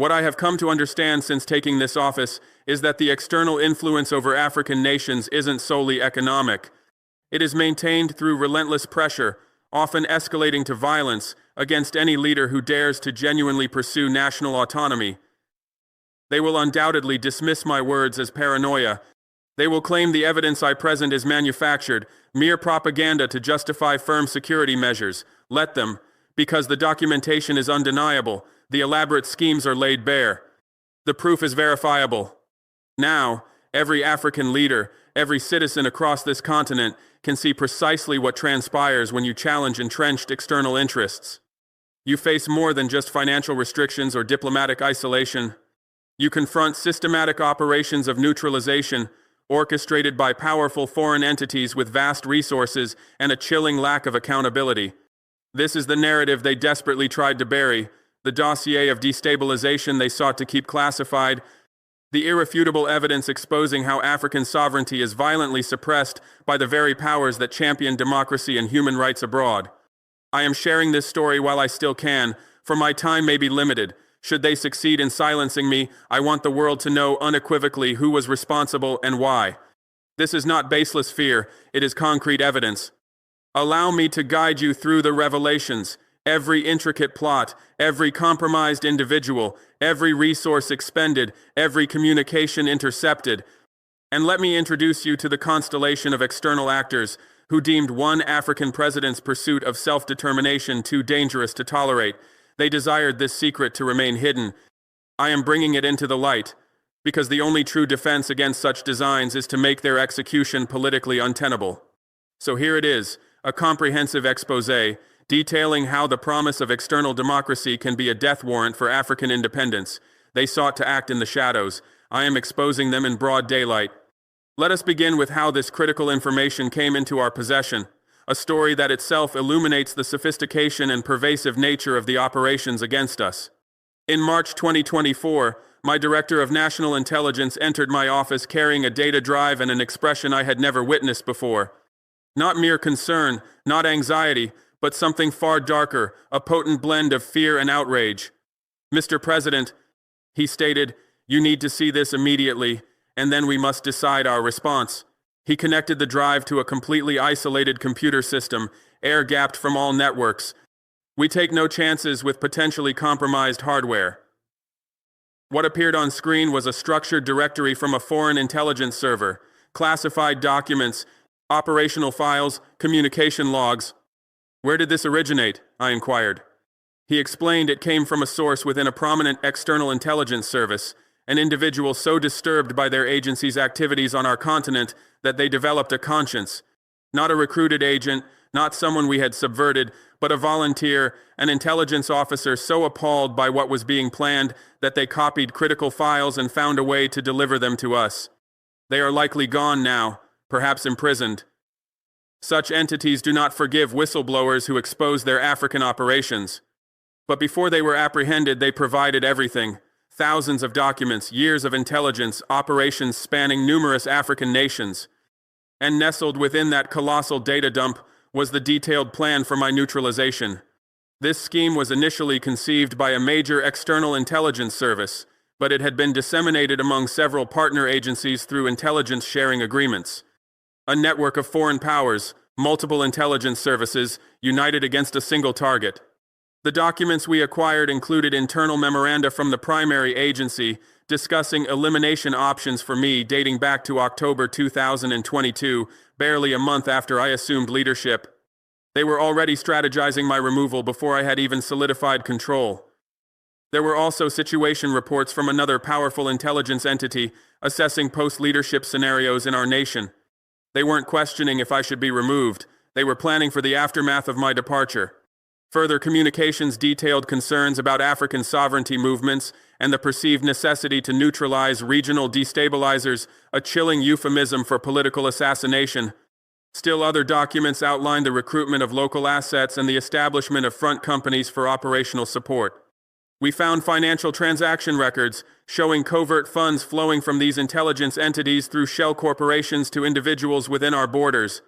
What I have come to understand since taking this office is that the external influence over African nations isn't solely economic. It is maintained through relentless pressure, often escalating to violence, against any leader who dares to genuinely pursue national autonomy. They will undoubtedly dismiss my words as paranoia. They will claim the evidence I present is manufactured, mere propaganda to justify firm security measures. Let them, because the documentation is undeniable, the elaborate schemes are laid bare. The proof is verifiable. Now, every African leader, every citizen across this continent can see precisely what transpires when you challenge entrenched external interests. You face more than just financial restrictions or diplomatic isolation. You confront systematic operations of neutralization, orchestrated by powerful foreign entities with vast resources and a chilling lack of accountability. This is the narrative they desperately tried to bury, the dossier of destabilization they sought to keep classified, the irrefutable evidence exposing how African sovereignty is violently suppressed by the very powers that champion democracy and human rights abroad. I am sharing this story while I still can, for my time may be limited. Should they succeed in silencing me, I want the world to know unequivocally who was responsible and why. This is not baseless fear, it is concrete evidence. Allow me to guide you through the revelations, every intricate plot, every compromised individual, every resource expended, every communication intercepted. And let me introduce you to the constellation of external actors who deemed one African president's pursuit of self-determination too dangerous to tolerate. They desired this secret to remain hidden. I am bringing it into the light, because the only true defense against such designs is to make their execution politically untenable. So here it is, a comprehensive exposé, detailing how the promise of external democracy can be a death warrant for African independence. They sought to act in the shadows. I am exposing them in broad daylight. Let us begin with how this critical information came into our possession, a story that itself illuminates the sophistication and pervasive nature of the operations against us. In March 2024, my Director of National Intelligence entered my office carrying a data drive and an expression I had never witnessed before. Not mere concern, not anxiety, but something far darker, a potent blend of fear and outrage. "Mr. President," he stated, "you need to see this immediately, and then we must decide our response." He connected the drive to a completely isolated computer system, air-gapped from all networks. We take no chances with potentially compromised hardware. What appeared on screen was a structured directory from a foreign intelligence server, classified documents, operational files, communication logs. "Where did this originate?" I inquired. He explained it came from a source within a prominent external intelligence service, an individual so disturbed by their agency's activities on our continent that they developed a conscience. Not a recruited agent, not someone we had subverted, but a volunteer, an intelligence officer so appalled by what was being planned that they copied critical files and found a way to deliver them to us. They are likely gone now, perhaps imprisoned. Such entities do not forgive whistleblowers who expose their African operations. But before they were apprehended, they provided everything. Thousands of documents, years of intelligence, operations spanning numerous African nations. And nestled within that colossal data dump was the detailed plan for my neutralization. This scheme was initially conceived by a major external intelligence service, but it had been disseminated among several partner agencies through intelligence sharing agreements. A network of foreign powers, multiple intelligence services, united against a single target. The documents we acquired included internal memoranda from the primary agency discussing elimination options for me dating back to October 2022, barely a month after I assumed leadership. They were already strategizing my removal before I had even solidified control. There were also situation reports from another powerful intelligence entity assessing post-leadership scenarios in our nation. They weren't questioning if I should be removed. They were planning for the aftermath of my departure. Further communications detailed concerns about African sovereignty movements and the perceived necessity to neutralize regional destabilizers, a chilling euphemism for political assassination. Still other documents outlined the recruitment of local assets and the establishment of front companies for operational support. We found financial transaction records showing covert funds flowing from these intelligence entities through shell corporations to individuals within our borders.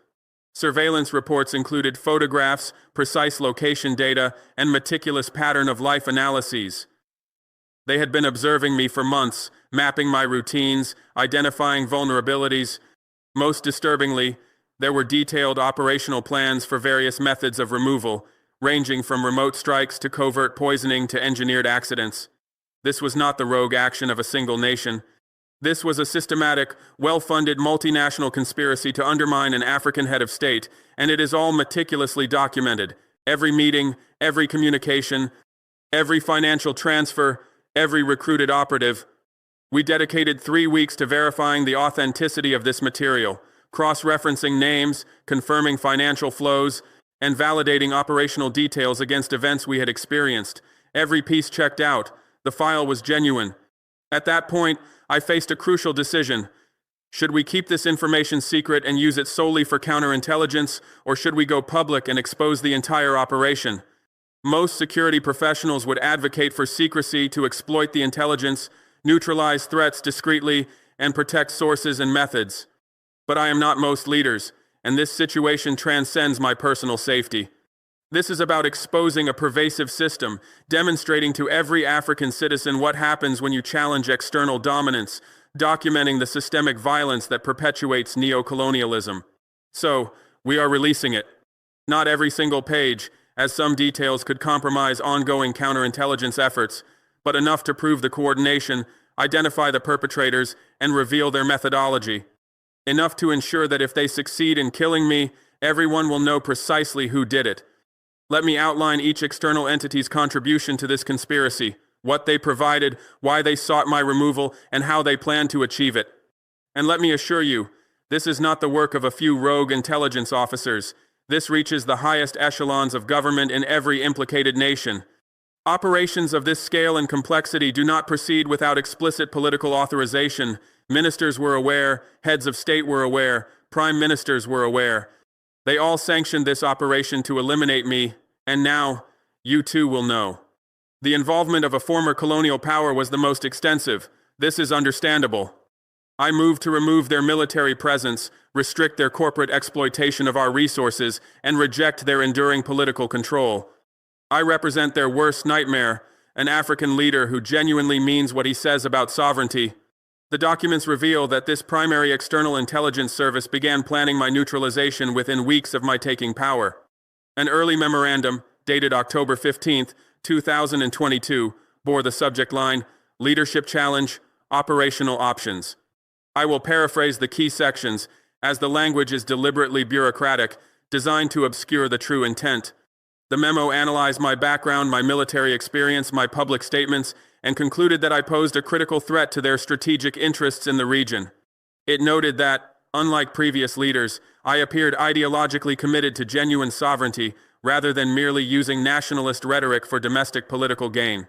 Surveillance reports included photographs, precise location data, and meticulous pattern of life analyses. They had been observing me for months, mapping my routines, identifying vulnerabilities. Most disturbingly, there were detailed operational plans for various methods of removal, ranging from remote strikes to covert poisoning to engineered accidents. This was not the rogue action of a single nation. This was a systematic, well-funded multinational conspiracy to undermine an African head of state, and it is all meticulously documented. Every meeting, every communication, every financial transfer, every recruited operative. We dedicated 3 weeks to verifying the authenticity of this material, cross-referencing names, confirming financial flows, and validating operational details against events we had experienced. Every piece checked out. The file was genuine. At that point, I faced a crucial decision. Should we keep this information secret and use it solely for counterintelligence, or should we go public and expose the entire operation? Most security professionals would advocate for secrecy to exploit the intelligence, neutralize threats discreetly, and protect sources and methods. But I am not most leaders, and this situation transcends my personal safety. This is about exposing a pervasive system, demonstrating to every African citizen what happens when you challenge external dominance, documenting the systemic violence that perpetuates neocolonialism. So, we are releasing it. Not every single page, as some details could compromise ongoing counterintelligence efforts, but enough to prove the coordination, identify the perpetrators, and reveal their methodology. Enough to ensure that if they succeed in killing me, everyone will know precisely who did it. Let me outline each external entity's contribution to this conspiracy, what they provided, why they sought my removal, and how they plan to achieve it. And let me assure you, this is not the work of a few rogue intelligence officers. This reaches the highest echelons of government in every implicated nation. Operations of this scale and complexity do not proceed without explicit political authorization. Ministers were aware, heads of state were aware, prime ministers were aware. They all sanctioned this operation to eliminate me, and now, you too will know. The involvement of a former colonial power was the most extensive. This is understandable. I moved to remove their military presence, restrict their corporate exploitation of our resources, and reject their enduring political control. I represent their worst nightmare, an African leader who genuinely means what he says about sovereignty. The documents reveal that this primary external intelligence service began planning my neutralization within weeks of my taking power. An early memorandum, dated October 15, 2022, bore the subject line, Leadership Challenge, Operational Options. I will paraphrase the key sections, as the language is deliberately bureaucratic, designed to obscure the true intent. The memo analyzed my background, my military experience, my public statements, and concluded that I posed a critical threat to their strategic interests in the region. It noted that, unlike previous leaders, I appeared ideologically committed to genuine sovereignty, rather than merely using nationalist rhetoric for domestic political gain.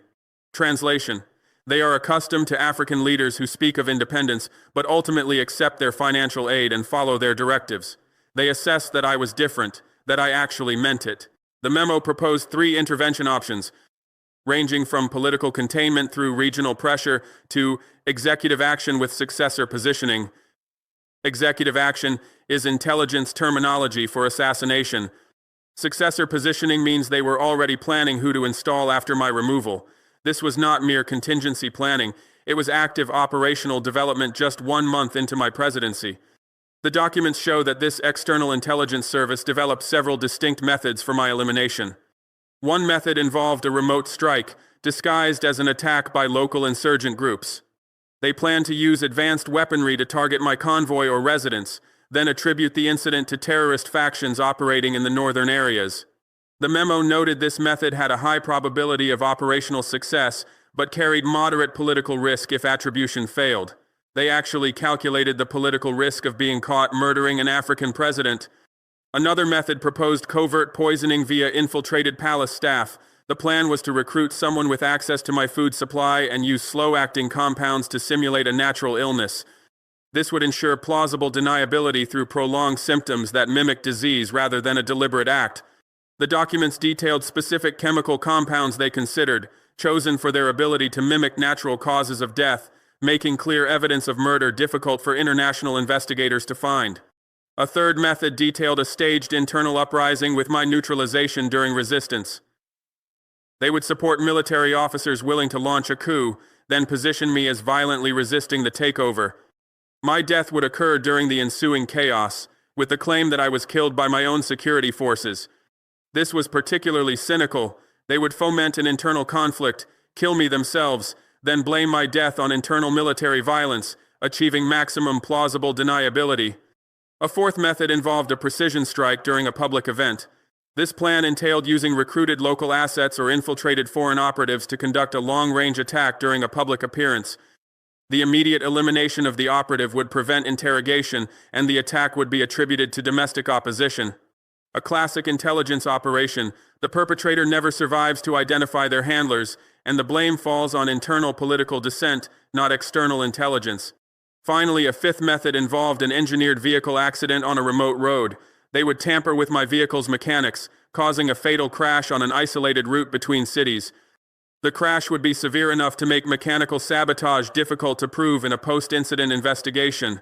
Translation: they are accustomed to African leaders who speak of independence, but ultimately accept their financial aid and follow their directives. They assessed that I was different, that I actually meant it. The memo proposed 3 intervention options, ranging from political containment through regional pressure to executive action with successor positioning. Executive action is intelligence terminology for assassination. Successor positioning means they were already planning who to install after my removal. This was not mere contingency planning, it was active operational development just 1 month into my presidency. The documents show that this external intelligence service developed several distinct methods for my elimination. One method involved a remote strike, disguised as an attack by local insurgent groups. They planned to use advanced weaponry to target my convoy or residence, then attribute the incident to terrorist factions operating in the northern areas. The memo noted this method had a high probability of operational success, but carried moderate political risk if attribution failed. They actually calculated the political risk of being caught murdering an African president. Another method proposed covert poisoning via infiltrated palace staff. The plan was to recruit someone with access to my food supply and use slow-acting compounds to simulate a natural illness. This would ensure plausible deniability through prolonged symptoms that mimic disease rather than a deliberate act. The documents detailed specific chemical compounds they considered, chosen for their ability to mimic natural causes of death, making clear evidence of murder difficult for international investigators to find. A third method detailed a staged internal uprising with my neutralization during resistance. They would support military officers willing to launch a coup, then position me as violently resisting the takeover. My death would occur during the ensuing chaos, with the claim that I was killed by my own security forces. This was particularly cynical. They would foment an internal conflict, kill me themselves, then blame my death on internal military violence, achieving maximum plausible deniability. A fourth method involved a precision strike during a public event. This plan entailed using recruited local assets or infiltrated foreign operatives to conduct a long-range attack during a public appearance. The immediate elimination of the operative would prevent interrogation, and the attack would be attributed to domestic opposition. A classic intelligence operation, the perpetrator never survives to identify their handlers, and the blame falls on internal political dissent, not external intelligence. Finally, a fifth method involved an engineered vehicle accident on a remote road. They would tamper with my vehicle's mechanics, causing a fatal crash on an isolated route between cities. The crash would be severe enough to make mechanical sabotage difficult to prove in a post-incident investigation.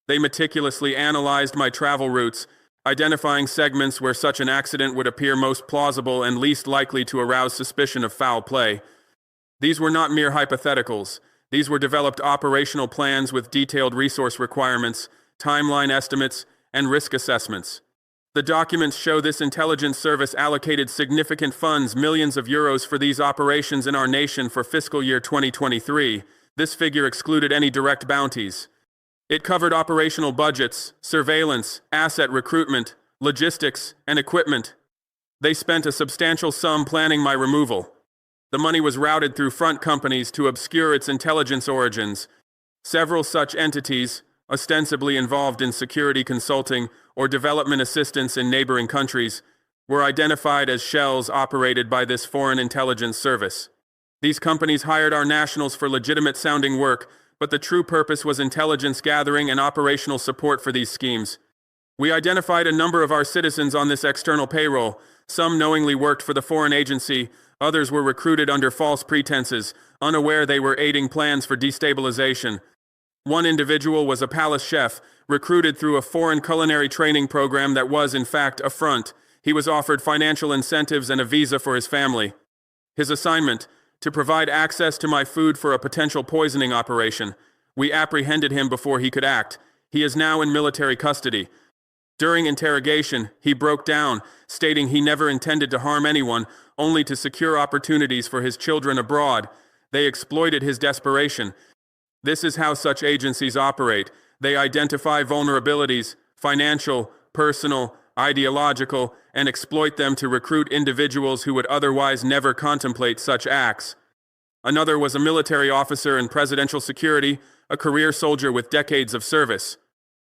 They meticulously analyzed my travel routes, identifying segments where such an accident would appear most plausible and least likely to arouse suspicion of foul play. These were not mere hypotheticals. These were developed operational plans with detailed resource requirements, timeline estimates, and risk assessments. The documents show this intelligence service allocated significant funds, millions of euros, for these operations in our nation for fiscal year 2023. This figure excluded any direct bounties. It covered operational budgets, surveillance, asset recruitment, logistics, and equipment. They spent a substantial sum planning my removal. The money was routed through front companies to obscure its intelligence origins. Several such entities, ostensibly involved in security consulting or development assistance in neighboring countries, were identified as shells operated by this foreign intelligence service. These companies hired our nationals for legitimate-sounding work, but the true purpose was intelligence gathering and operational support for these schemes. We identified a number of our citizens on this external payroll. Some knowingly worked for the foreign agency, others were recruited under false pretenses, unaware they were aiding plans for destabilization. One individual was a palace chef, recruited through a foreign culinary training program that was, in fact, a front. He was offered financial incentives and a visa for his family. His assignment: to provide access to my food for a potential poisoning operation. We apprehended him before he could act. He is now in military custody. During interrogation, he broke down, stating he never intended to harm anyone, only to secure opportunities for his children abroad. They exploited his desperation. This is how such agencies operate. They identify vulnerabilities, financial, personal, ideological, and exploit them to recruit individuals who would otherwise never contemplate such acts. Another was a military officer in presidential security, a career soldier with decades of service.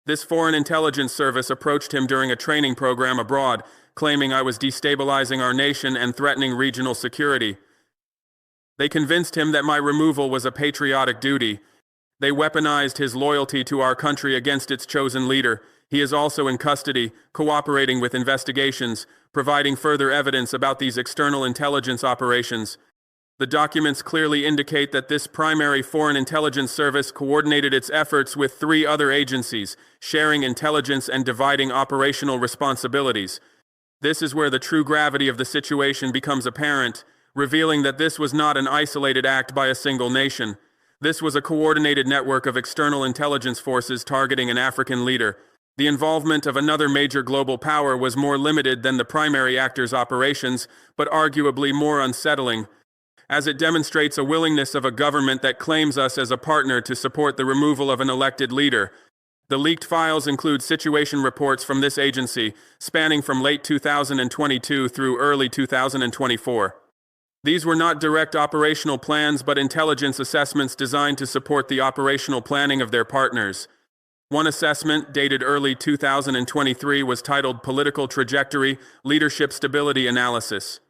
This foreign intelligence service approached him during a training program abroad, claiming I was destabilizing our nation and threatening regional security. They convinced him that my removal was a patriotic duty. They weaponized his loyalty to our country against its chosen leader. He is also in custody, cooperating with investigations, providing further evidence about these external intelligence operations. The documents clearly indicate that this primary foreign intelligence service coordinated its efforts with 3 other agencies, sharing intelligence and dividing operational responsibilities. This is where the true gravity of the situation becomes apparent, revealing that this was not an isolated act by a single nation. This was a coordinated network of external intelligence forces targeting an African leader. The involvement of another major global power was more limited than the primary actor's operations, but arguably more unsettling, as it demonstrates a willingness of a government that claims us as a partner to support the removal of an elected leader. The leaked files include situation reports from this agency, spanning from late 2022 through early 2024. These were not direct operational plans but intelligence assessments designed to support the operational planning of their partners. One assessment, dated early 2023, was titled Political Trajectory, Leadership Stability Analysis.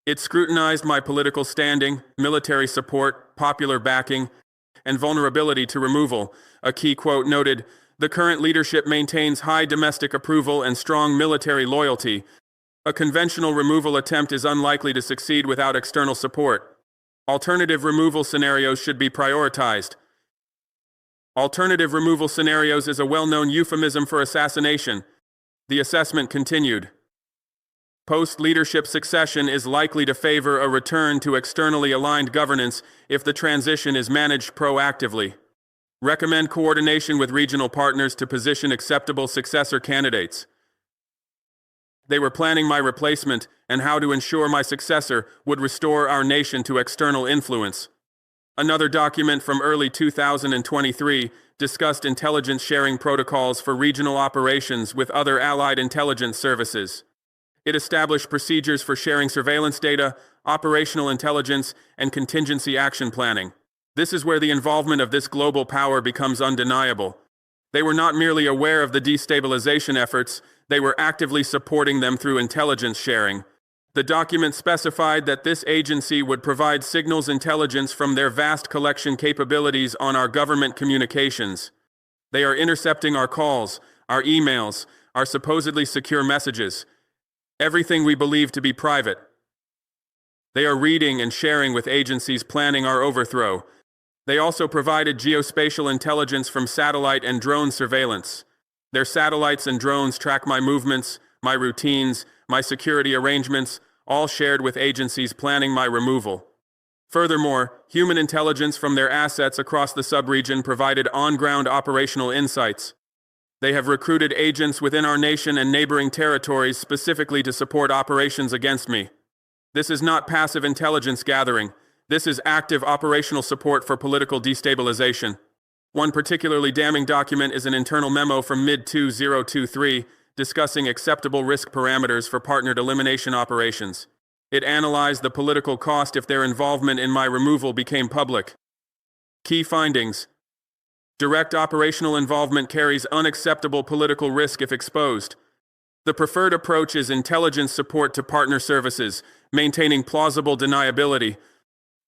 It scrutinized my political standing, military support, popular backing, and vulnerability to removal. A key quote noted, "The current leadership maintains high domestic approval and strong military loyalty. A conventional removal attempt is unlikely to succeed without external support. Alternative removal scenarios should be prioritized." Alternative removal scenarios is a well-known euphemism for assassination. The assessment continued. Post-leadership succession is likely to favor a return to externally aligned governance if the transition is managed proactively. Recommend coordination with regional partners to position acceptable successor candidates. They were planning my replacement and how to ensure my successor would restore our nation to external influence. Another document from early 2023 discussed intelligence sharing protocols for regional operations with other allied intelligence services. It established procedures for sharing surveillance data, operational intelligence, and contingency action planning. This is where the involvement of this global power becomes undeniable. They were not merely aware of the destabilization efforts, they were actively supporting them through intelligence sharing. The document specified that this agency would provide signals intelligence from their vast collection capabilities on our government communications. They are intercepting our calls, our emails, our supposedly secure messages, everything we believe to be private. They are reading and sharing with agencies planning our overthrow. They also provided geospatial intelligence from satellite and drone surveillance. Their satellites and drones track my movements, my routines, my security arrangements, all shared with agencies planning my removal. Furthermore, human intelligence from their assets across the subregion provided on-ground operational insights. They have recruited agents within our nation and neighboring territories specifically to support operations against me. This is not passive intelligence gathering. This is active operational support for political destabilization. One particularly damning document is an internal memo from mid-2023 discussing acceptable risk parameters for partnered elimination operations. It analyzed the political cost if their involvement in my removal became public. Key findings: direct operational involvement carries unacceptable political risk if exposed. The preferred approach is intelligence support to partner services, maintaining plausible deniability.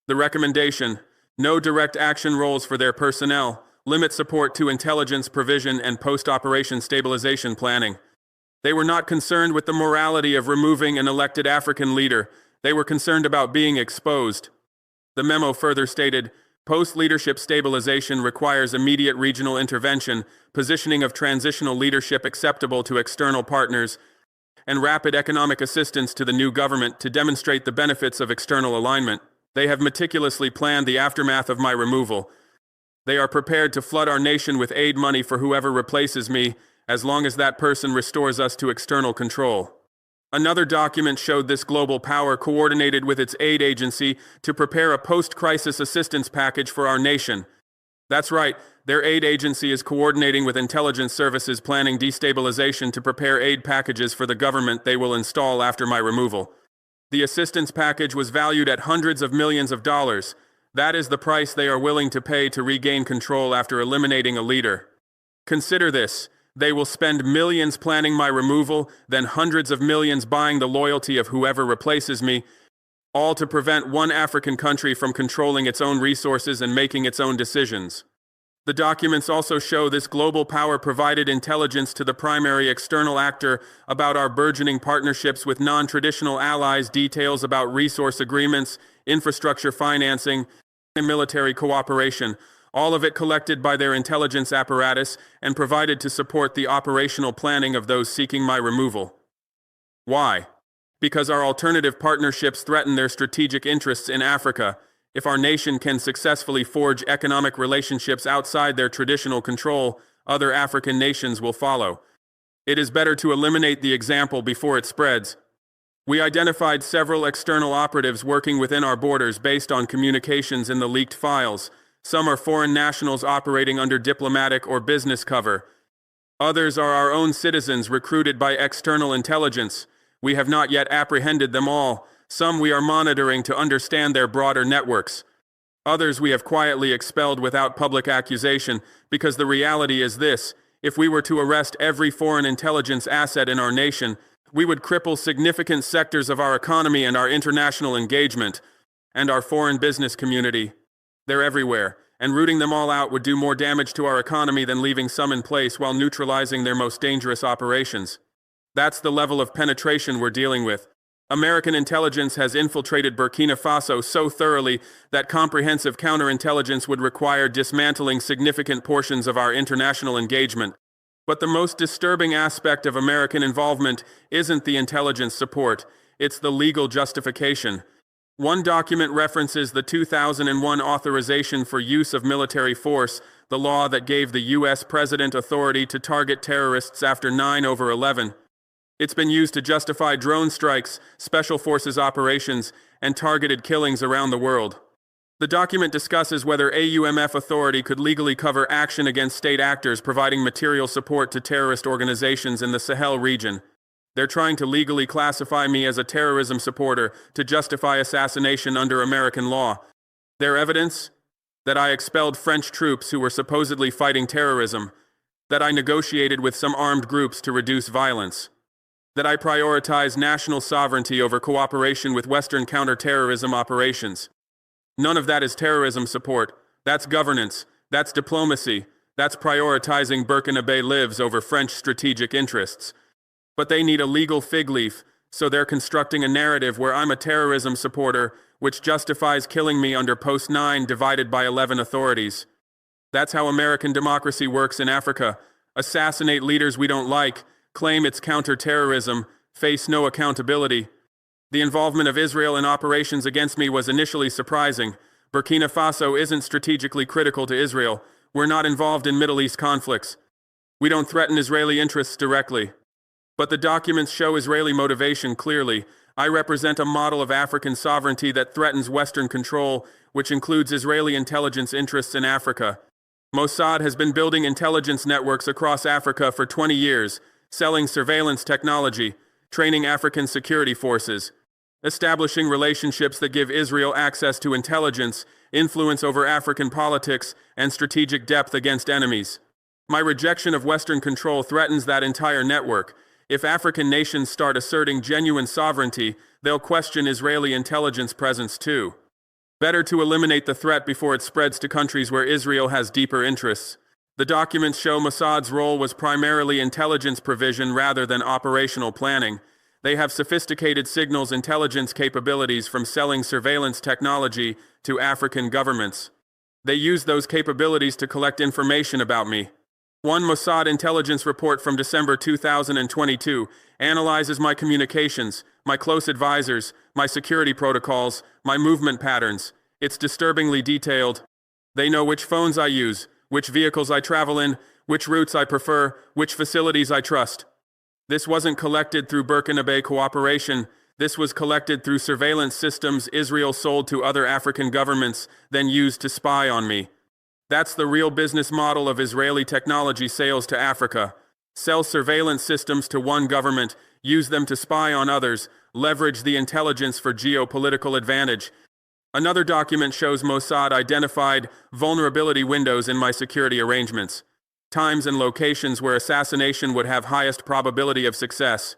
The recommendation: no direct action roles for their personnel, limit support to intelligence provision and post-operation stabilization planning. They were not concerned with the morality of removing an elected African leader. They were concerned about being exposed. The memo further stated, post-leadership stabilization requires immediate regional intervention, positioning of transitional leadership acceptable to external partners, and rapid economic assistance to the new government to demonstrate the benefits of external alignment. They have meticulously planned the aftermath of my removal. They are prepared to flood our nation with aid money for whoever replaces me, as long as that person restores us to external control. Another document showed this global power coordinated with its aid agency to prepare a post-crisis assistance package for our nation. That's right, their aid agency is coordinating with intelligence services planning destabilization to prepare aid packages for the government they will install after my removal. The assistance package was valued at hundreds of millions of dollars. That is the price they are willing to pay to regain control after eliminating a leader. Consider this. They will spend millions planning my removal, then hundreds of millions buying the loyalty of whoever replaces me, all to prevent one African country from controlling its own resources and making its own decisions. The documents also show this global power provided intelligence to the primary external actor about our burgeoning partnerships with non-traditional allies, details about resource agreements, infrastructure financing, and military cooperation, all of it collected by their intelligence apparatus and provided to support the operational planning of those seeking my removal. Why? Because our alternative partnerships threaten their strategic interests in Africa. If our nation can successfully forge economic relationships outside their traditional control, other African nations will follow. It is better to eliminate the example before it spreads. We identified several external operatives working within our borders based on communications in the leaked files. Some are foreign nationals operating under diplomatic or business cover. Others are our own citizens recruited by external intelligence. We have not yet apprehended them all. Some we are monitoring to understand their broader networks. Others we have quietly expelled without public accusation, because the reality is this: if we were to arrest every foreign intelligence asset in our nation, we would cripple significant sectors of our economy and our international engagement, and our foreign business community. They're everywhere, and rooting them all out would do more damage to our economy than leaving some in place while neutralizing their most dangerous operations. That's the level of penetration we're dealing with. American intelligence has infiltrated Burkina Faso so thoroughly that comprehensive counterintelligence would require dismantling significant portions of our international engagement. But the most disturbing aspect of American involvement isn't the intelligence support, it's the legal justification. One document references the 2001 authorization for use of military force, the law that gave the U.S. president authority to target terrorists after 9/11. It's been used to justify drone strikes, special forces operations, and targeted killings around the world. The document discusses whether AUMF authority could legally cover action against state actors providing material support to terrorist organizations in the Sahel region. They're trying to legally classify me as a terrorism supporter to justify assassination under American law. Their evidence? That I expelled French troops who were supposedly fighting terrorism, that I negotiated with some armed groups to reduce violence, that I prioritize national sovereignty over cooperation with Western counterterrorism operations. None of that is terrorism support. That's governance. That's diplomacy. That's prioritizing Burkina lives over French strategic interests. But they need a legal fig leaf, so they're constructing a narrative where I'm a terrorism supporter, which justifies killing me under Post-9 divided by 11 authorities. That's how American democracy works in Africa. Assassinate leaders we don't like, claim it's counter-terrorism, face no accountability. The involvement of Israel in operations against me was initially surprising. Burkina Faso isn't strategically critical to Israel. We're not involved in Middle East conflicts. We don't threaten Israeli interests directly. But the documents show Israeli motivation clearly. I represent a model of African sovereignty that threatens Western control, which includes Israeli intelligence interests in Africa. Mossad has been building intelligence networks across Africa for 20 years, selling surveillance technology, training African security forces, establishing relationships that give Israel access to intelligence, influence over African politics, and strategic depth against enemies. My rejection of Western control threatens that entire network. If African nations start asserting genuine sovereignty, they'll question Israeli intelligence presence too. Better to eliminate the threat before it spreads to countries where Israel has deeper interests. The documents show Mossad's role was primarily intelligence provision rather than operational planning. They have sophisticated signals intelligence capabilities from selling surveillance technology to African governments. They use those capabilities to collect information about me. One Mossad intelligence report from December 2022 analyzes my communications, my close advisors, my security protocols, my movement patterns. It's disturbingly detailed. They know which phones I use, which vehicles I travel in, which routes I prefer, which facilities I trust. This wasn't collected through Burkina cooperation. This was collected through surveillance systems Israel sold to other African governments, then used to spy on me. That's the real business model of Israeli technology sales to Africa. Sell surveillance systems to one government, use them to spy on others, leverage the intelligence for geopolitical advantage. Another document shows Mossad identified vulnerability windows in my security arrangements, times and locations where assassination would have highest probability of success.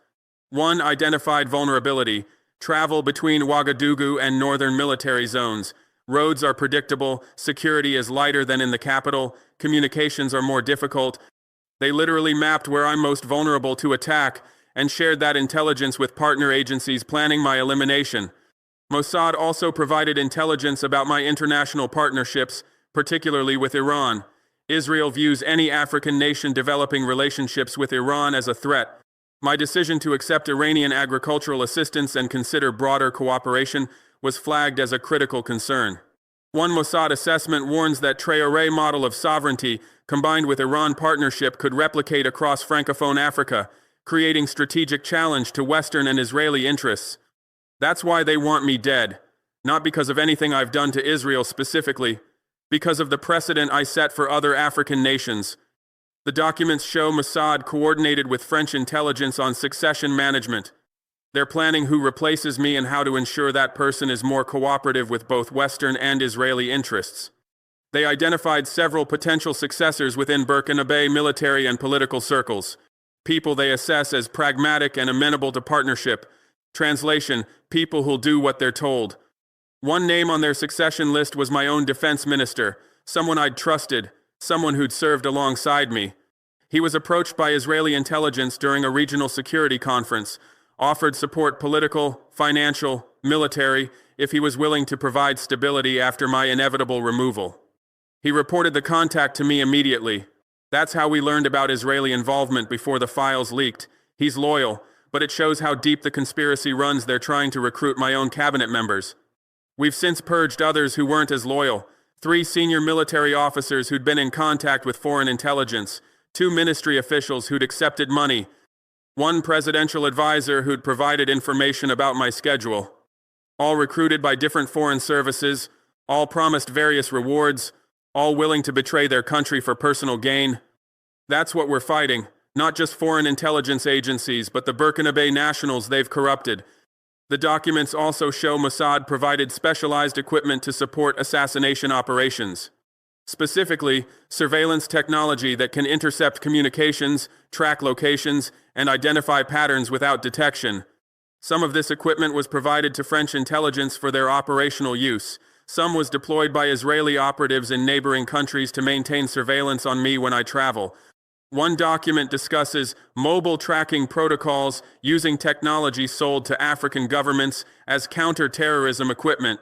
One identified vulnerability: travel between Ouagadougou and northern military zones. Roads are predictable, security is lighter than in the capital, communications are more difficult. They literally mapped where I'm most vulnerable to attack and shared that intelligence with partner agencies planning my elimination. Mossad also provided intelligence about my international partnerships, particularly with Iran. Israel views any African nation developing relationships with Iran as a threat. My decision to accept Iranian agricultural assistance and consider broader cooperation was flagged as a critical concern. One Mossad assessment warns that Traoré model of sovereignty combined with Iran partnership could replicate across Francophone Africa, creating strategic challenge to Western and Israeli interests. That's why they want me dead, not because of anything I've done to Israel specifically, because of the precedent I set for other African nations. The documents show Mossad coordinated with French intelligence on succession management. They're planning who replaces me and how to ensure that person is more cooperative with both Western and Israeli interests. They identified several potential successors within Burkina military and political circles, people they assess as pragmatic and amenable to partnership. Translation: people who'll do what they're told. One name on their succession list was my own defense minister, someone I'd trusted, someone who'd served alongside me. He was approached by Israeli intelligence during a regional security conference, offered support political, financial, military, if he was willing to provide stability after my inevitable removal. He reported the contact to me immediately. That's how we learned about Israeli involvement before the files leaked. He's loyal, but it shows how deep the conspiracy runs. They're trying to recruit my own cabinet members. We've since purged others who weren't as loyal. 3 senior military officers who'd been in contact with foreign intelligence, 2 ministry officials who'd accepted money, 1 presidential advisor who'd provided information about my schedule. All recruited by different foreign services, all promised various rewards, all willing to betray their country for personal gain. That's what we're fighting, not just foreign intelligence agencies, but the Burkina nationals they've corrupted. The documents also show Mossad provided specialized equipment to support assassination operations. Specifically, surveillance technology that can intercept communications, track locations, and identify patterns without detection. Some of this equipment was provided to French intelligence for their operational use. Some was deployed by Israeli operatives in neighboring countries to maintain surveillance on me when I travel. One document discusses mobile tracking protocols using technology sold to African governments as counter-terrorism equipment.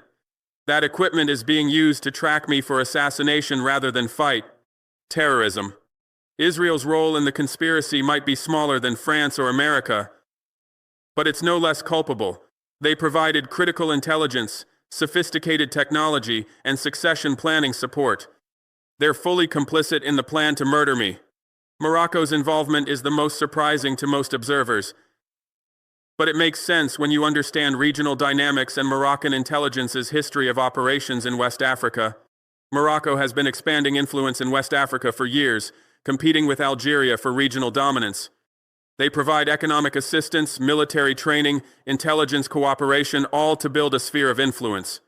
That equipment is being used to track me for assassination rather than fight terrorism. Israel's role in the conspiracy might be smaller than France or America, but it's no less culpable. They provided critical intelligence, sophisticated technology, and succession planning support. They're fully complicit in the plan to murder me. Morocco's involvement is the most surprising to most observers. But it makes sense when you understand regional dynamics and Moroccan intelligence's history of operations in West Africa. Morocco has been expanding influence in West Africa for years, competing with Algeria for regional dominance. They provide economic assistance, military training, intelligence cooperation, all to build a sphere of influence.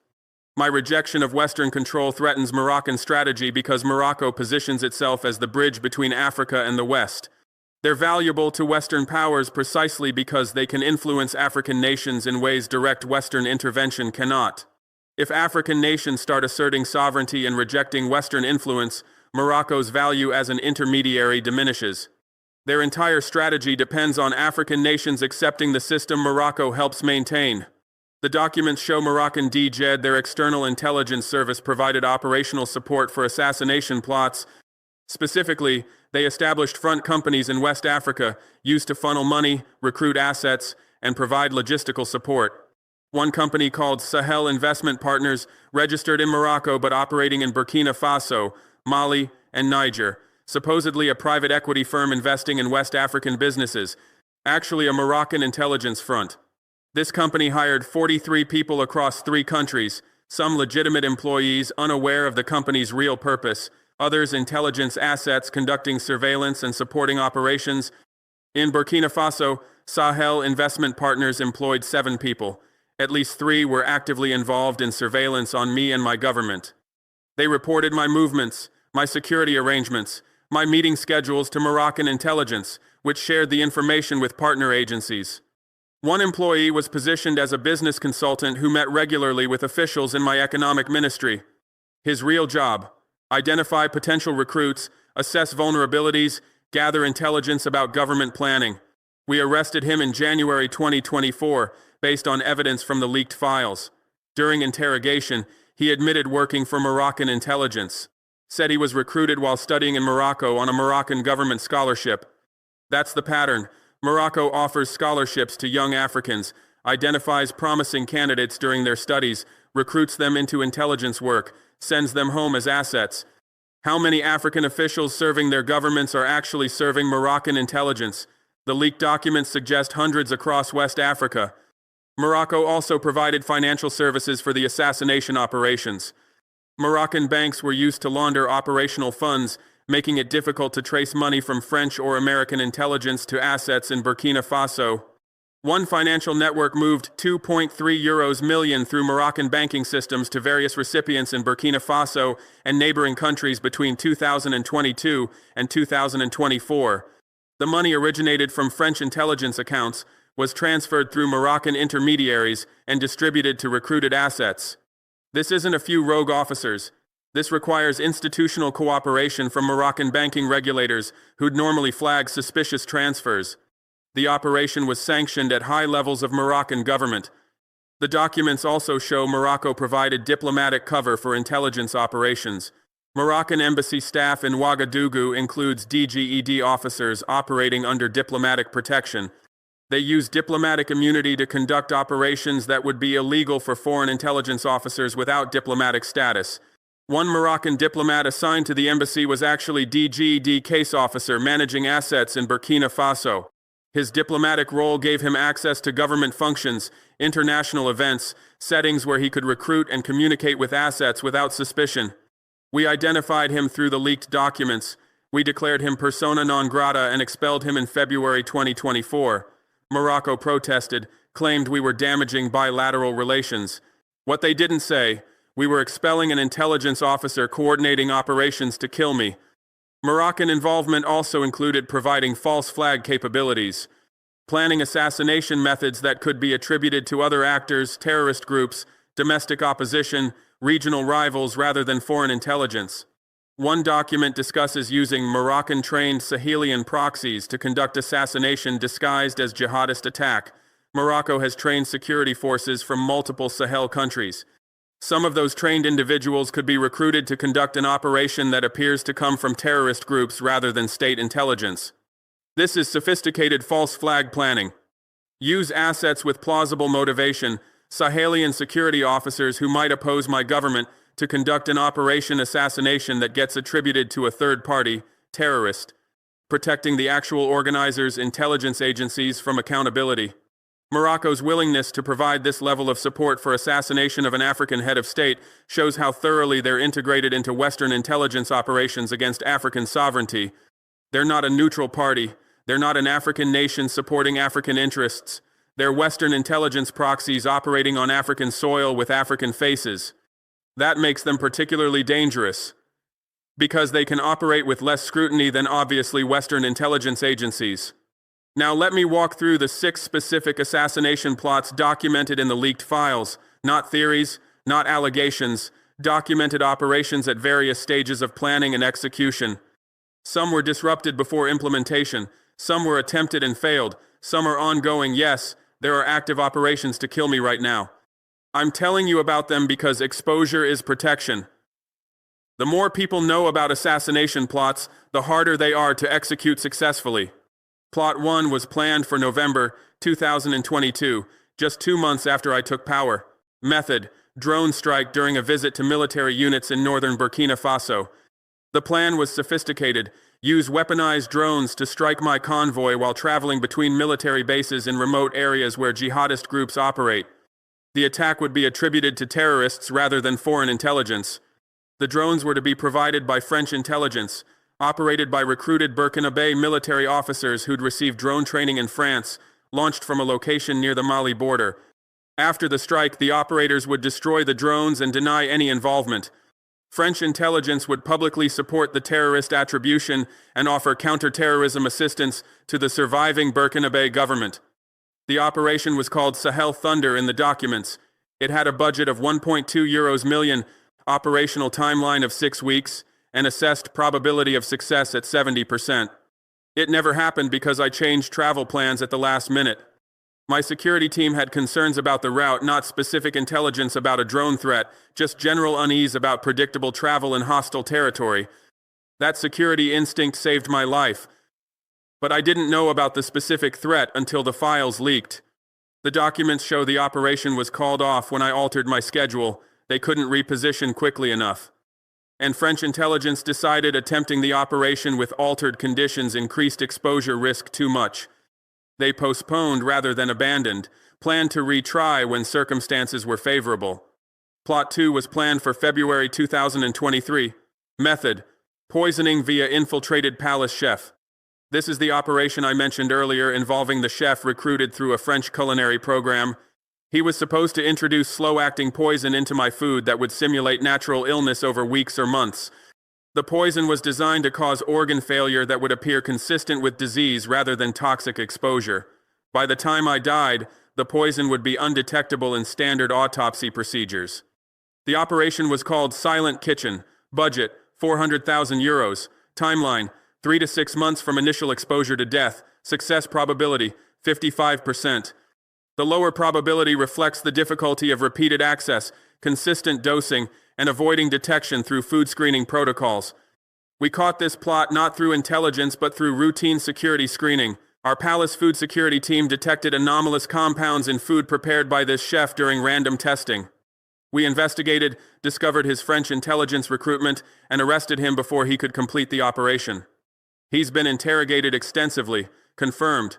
My rejection of Western control threatens Moroccan strategy because Morocco positions itself as the bridge between Africa and the West. They're valuable to Western powers precisely because they can influence African nations in ways direct Western intervention cannot. If African nations start asserting sovereignty and rejecting Western influence, Morocco's value as an intermediary diminishes. Their entire strategy depends on African nations accepting the system Morocco helps maintain. The documents show Moroccan DJED, their external intelligence service, provided operational support for assassination plots. Specifically, they established front companies in West Africa used to funnel money, recruit assets, and provide logistical support. One company called Sahel Investment Partners, registered in Morocco but operating in Burkina Faso, Mali, and Niger, supposedly a private equity firm investing in West African businesses, actually a Moroccan intelligence front. This company hired 43 people across 3 countries, some legitimate employees unaware of the company's real purpose, others intelligence assets conducting surveillance and supporting operations. In Burkina Faso, Sahel Investment Partners employed 7 people. At least 3 were actively involved in surveillance on me and my government. They reported my movements, my security arrangements, my meeting schedules to Moroccan intelligence, which shared the information with partner agencies. One employee was positioned as a business consultant who met regularly with officials in my economic ministry. His real job: identify potential recruits, assess vulnerabilities, gather intelligence about government planning. We arrested him in January 2024, based on evidence from the leaked files. During interrogation, he admitted working for Moroccan intelligence, said he was recruited while studying in Morocco on a Moroccan government scholarship. That's the pattern. Morocco offers scholarships to young Africans, identifies promising candidates during their studies, recruits them into intelligence work, sends them home as assets. How many African officials serving their governments are actually serving Moroccan intelligence? The leaked documents suggest hundreds across West Africa. Morocco also provided financial services for the assassination operations. Moroccan banks were used to launder operational funds, making it difficult to trace money from French or American intelligence to assets in Burkina Faso. One financial network moved €2.3 million through Moroccan banking systems to various recipients in Burkina Faso and neighboring countries between 2022 and 2024. The money originated from French intelligence accounts, was transferred through Moroccan intermediaries, and distributed to recruited assets. This isn't a few rogue officers. This requires institutional cooperation from Moroccan banking regulators who'd normally flag suspicious transfers. The operation was sanctioned at high levels of Moroccan government. The documents also show Morocco provided diplomatic cover for intelligence operations. Moroccan embassy staff in Ouagadougou includes DGED officers operating under diplomatic protection. They use diplomatic immunity to conduct operations that would be illegal for foreign intelligence officers without diplomatic status. One Moroccan diplomat assigned to the embassy was actually DGED case officer managing assets in Burkina Faso. His diplomatic role gave him access to government functions, international events, settings where he could recruit and communicate with assets without suspicion. We identified him through the leaked documents. We declared him persona non grata and expelled him in February 2024. Morocco protested, claimed we were damaging bilateral relations. What they didn't say, we were expelling an intelligence officer coordinating operations to kill me. Moroccan involvement also included providing false flag capabilities, planning assassination methods that could be attributed to other actors, terrorist groups, domestic opposition, regional rivals rather than foreign intelligence. One document discusses using Moroccan-trained Sahelian proxies to conduct assassination disguised as jihadist attack. Morocco has trained security forces from multiple Sahel countries. Some of those trained individuals could be recruited to conduct an operation that appears to come from terrorist groups rather than state intelligence. This is sophisticated false flag planning. Use assets with plausible motivation, Sahelian security officers who might oppose my government, to conduct an operation assassination that gets attributed to a third party, terrorist, protecting the actual organizers' intelligence agencies from accountability. Morocco's willingness to provide this level of support for assassination of an African head of state shows how thoroughly they're integrated into Western intelligence operations against African sovereignty. They're not a neutral party. They're not an African nation supporting African interests. They're Western intelligence proxies operating on African soil with African faces. That makes them particularly dangerous, because they can operate with less scrutiny than obviously Western intelligence agencies. Now let me walk through the 6 specific assassination plots documented in the leaked files, not theories, not allegations, documented operations at various stages of planning and execution. Some were disrupted before implementation, some were attempted and failed, some are ongoing. Yes, there are active operations to kill me right now. I'm telling you about them because exposure is protection. The more people know about assassination plots, the harder they are to execute successfully. Plot 1 was planned for November 2022, just 2 months after I took power. Method: drone strike during a visit to military units in northern Burkina Faso. The plan was sophisticated. Use weaponized drones to strike my convoy while traveling between military bases in remote areas where jihadist groups operate. The attack would be attributed to terrorists rather than foreign intelligence. The drones were to be provided by French intelligence, operated by recruited Burkinabe military officers who'd received drone training in France, launched from a location near the Mali border. After the strike, the operators would destroy the drones and deny any involvement. French intelligence would publicly support the terrorist attribution and offer counter-terrorism assistance to the surviving Burkinabe government. The operation was called Sahel Thunder in the documents. It had a budget of €1.2 million, operational timeline of 6 weeks, and assessed probability of success at 70%. It never happened because I changed travel plans at the last minute. My security team had concerns about the route, not specific intelligence about a drone threat, just general unease about predictable travel in hostile territory. That security instinct saved my life. But I didn't know about the specific threat until the files leaked. The documents show the operation was called off when I altered my schedule. They couldn't reposition quickly enough. And French intelligence decided attempting the operation with altered conditions increased exposure risk too much. They postponed rather than abandoned, planned to retry when circumstances were favorable. Plot 2 was planned for February 2023. Method: poisoning via infiltrated palace chef. This is the operation I mentioned earlier involving the chef recruited through a French culinary program. He was supposed to introduce slow-acting poison into my food that would simulate natural illness over weeks or months. The poison was designed to cause organ failure that would appear consistent with disease rather than toxic exposure. By the time I died, the poison would be undetectable in standard autopsy procedures. The operation was called Silent Kitchen. Budget: €400,000. Timeline: 3 to 6 months from initial exposure to death. Success probability: 55%. The lower probability reflects the difficulty of repeated access, consistent dosing, and avoiding detection through food screening protocols. We caught this plot not through intelligence but through routine security screening. Our palace food security team detected anomalous compounds in food prepared by this chef during random testing. We investigated, discovered his French intelligence recruitment, and arrested him before he could complete the operation. He's been interrogated extensively, confirmed.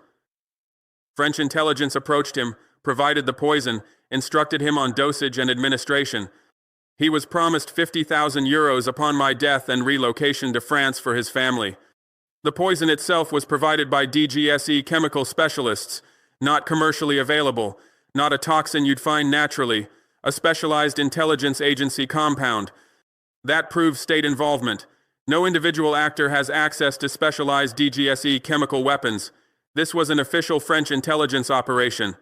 French intelligence approached him, provided the poison, instructed him on dosage and administration. He was promised 50,000 euros upon my death and relocation to France for his family. The poison itself was provided by DGSE chemical specialists, not commercially available, not a toxin you'd find naturally, a specialized intelligence agency compound. That proves state involvement. No individual actor has access to specialized DGSE chemical weapons. This was an official French intelligence operation.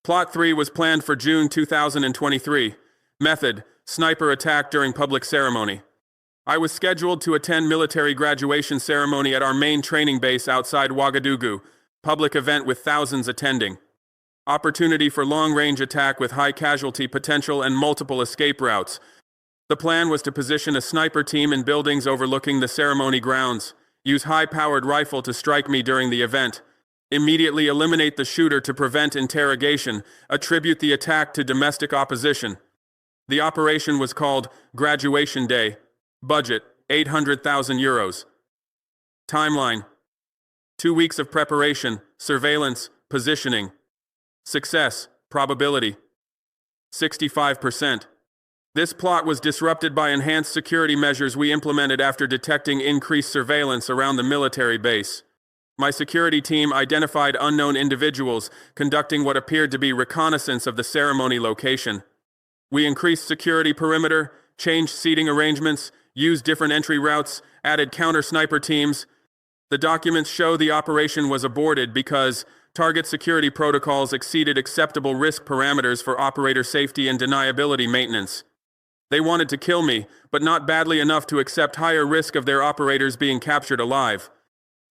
Plot 3 was planned for June 2023. Method: sniper attack during public ceremony. I was scheduled to attend military graduation ceremony at our main training base outside Ouagadougou, public event with thousands attending. Opportunity for long-range attack with high casualty potential and multiple escape routes. The plan was to position a sniper team in buildings overlooking the ceremony grounds, use high-powered rifle to strike me during the event, immediately eliminate the shooter to prevent interrogation, attribute the attack to domestic opposition. The operation was called Graduation Day. Budget: 800,000 euros. Timeline: 2 weeks of preparation, surveillance, positioning. Success, probability: 65%. This plot was disrupted by enhanced security measures we implemented after detecting increased surveillance around the military base. My security team identified unknown individuals conducting what appeared to be reconnaissance of the ceremony location. We increased security perimeter, changed seating arrangements, used different entry routes, added counter-sniper teams. The documents show the operation was aborted because target security protocols exceeded acceptable risk parameters for operator safety and deniability maintenance. They wanted to kill me, but not badly enough to accept higher risk of their operators being captured alive.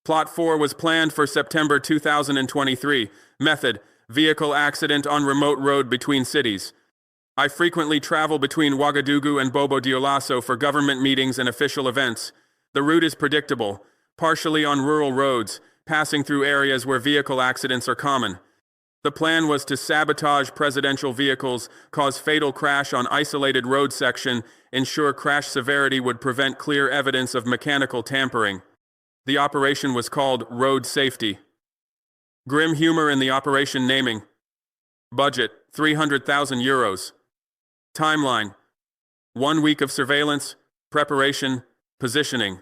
Plot 4 was planned for September 2023. Method: vehicle accident on remote road between cities. I frequently travel between Ouagadougou and Bobo Dioulasso for government meetings and official events. The route is predictable, partially on rural roads, passing through areas where vehicle accidents are common. The plan was to sabotage presidential vehicles, cause fatal crash on isolated road section, ensure crash severity would prevent clear evidence of mechanical tampering. The operation was called Road Safety. Grim humor in the operation naming. Budget: 300,000 euros. Timeline: 1 week of surveillance, preparation, positioning.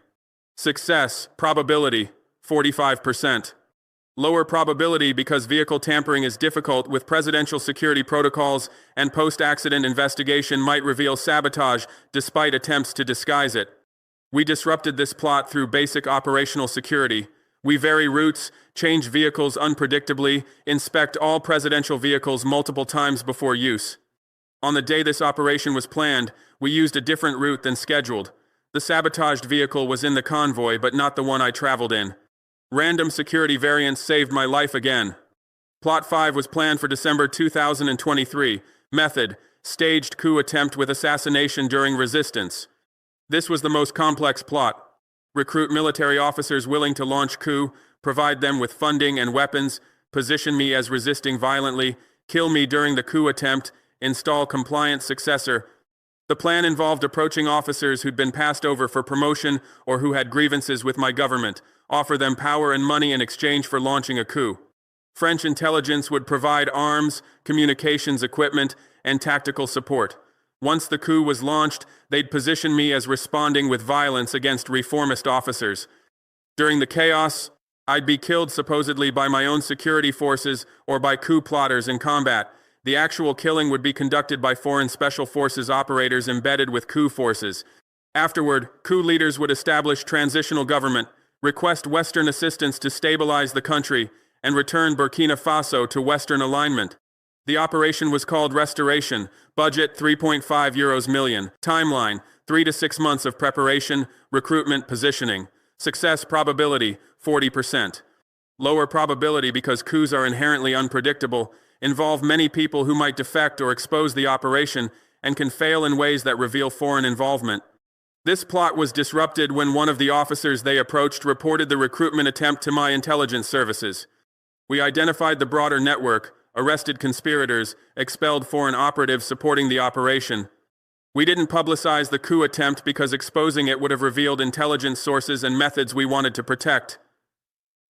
Success, probability: 45%. Lower probability because vehicle tampering is difficult with presidential security protocols, and post-accident investigation might reveal sabotage despite attempts to disguise it. We disrupted this plot through basic operational security. We vary routes, change vehicles unpredictably, inspect all presidential vehicles multiple times before use. On the day this operation was planned, we used a different route than scheduled. The sabotaged vehicle was in the convoy, but not the one I traveled in. Random security variants saved my life again. Plot 5 was planned for December 2023. Method: staged coup attempt with assassination during resistance. This was the most complex plot. Recruit military officers willing to launch coup, provide them with funding and weapons, position me as resisting violently, kill me during the coup attempt, install compliant successor. The plan involved approaching officers who'd been passed over for promotion or who had grievances with my government, offer them power and money in exchange for launching a coup. French intelligence would provide arms, communications equipment, and tactical support. Once the coup was launched, they'd position me as responding with violence against reformist officers. During the chaos, I'd be killed supposedly by my own security forces or by coup plotters in combat. The actual killing would be conducted by foreign special forces operators embedded with coup forces. Afterward, coup leaders would establish transitional government, request Western assistance to stabilize the country, and return Burkina Faso to Western alignment. The operation was called Restoration. Budget: 3.5 million euros. Timeline: 3 to 6 months of preparation, recruitment, positioning. Success probability: 40%. Lower probability because coups are inherently unpredictable, involve many people who might defect or expose the operation, and can fail in ways that reveal foreign involvement. This plot was disrupted when one of the officers they approached reported the recruitment attempt to my intelligence services. We identified the broader network, arrested conspirators, expelled foreign operatives supporting the operation. We didn't publicize the coup attempt because exposing it would have revealed intelligence sources and methods we wanted to protect.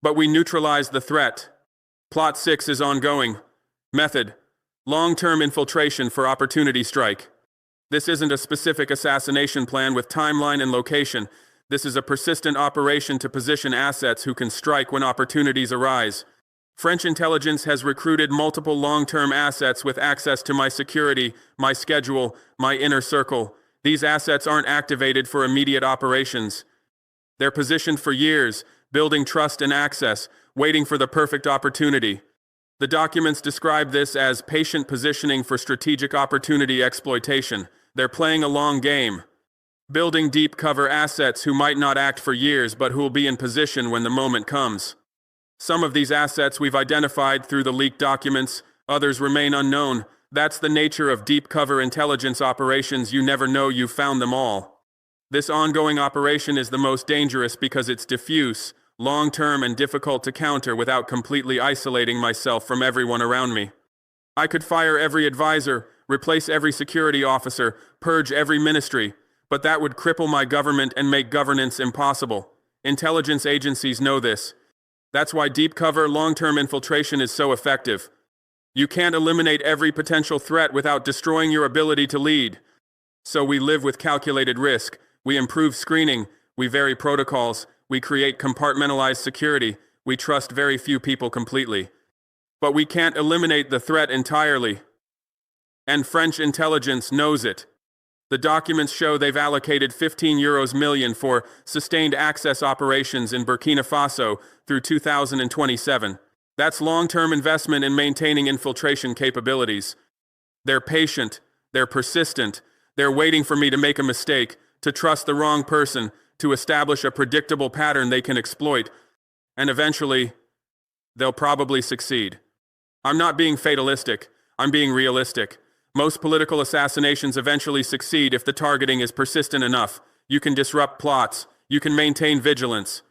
But we neutralized the threat. Plot 6 is ongoing. Method: long-term infiltration for opportunity strike. This isn't a specific assassination plan with timeline and location. This is a persistent operation to position assets who can strike when opportunities arise. French intelligence has recruited multiple long-term assets with access to my security, my schedule, my inner circle. These assets aren't activated for immediate operations. They're positioned for years, building trust and access, waiting for the perfect opportunity. The documents describe this as patient positioning for strategic opportunity exploitation. They're playing a long game, building deep cover assets who might not act for years but who will be in position when the moment comes. Some of these assets we've identified through the leaked documents, others remain unknown. That's the nature of deep cover intelligence operations. You never know you've found them all. This ongoing operation is the most dangerous because it's diffuse, long-term, and difficult to counter without completely isolating myself from everyone around me. I could fire every advisor, replace every security officer, purge every ministry, but that would cripple my government and make governance impossible. Intelligence agencies know this. That's why deep cover, long-term infiltration is so effective. You can't eliminate every potential threat without destroying your ability to lead. So we live with calculated risk. We improve screening. We vary protocols. We create compartmentalized security. We trust very few people completely. But we can't eliminate the threat entirely. And French intelligence knows it. The documents show they've allocated €15 million for sustained access operations in Burkina Faso through 2027. That's long-term investment in maintaining infiltration capabilities. They're patient, they're persistent, they're waiting for me to make a mistake, to trust the wrong person, to establish a predictable pattern they can exploit, and eventually, they'll probably succeed. I'm not being fatalistic, I'm being realistic. Most political assassinations eventually succeed if the targeting is persistent enough. You can disrupt plots, you can maintain vigilance.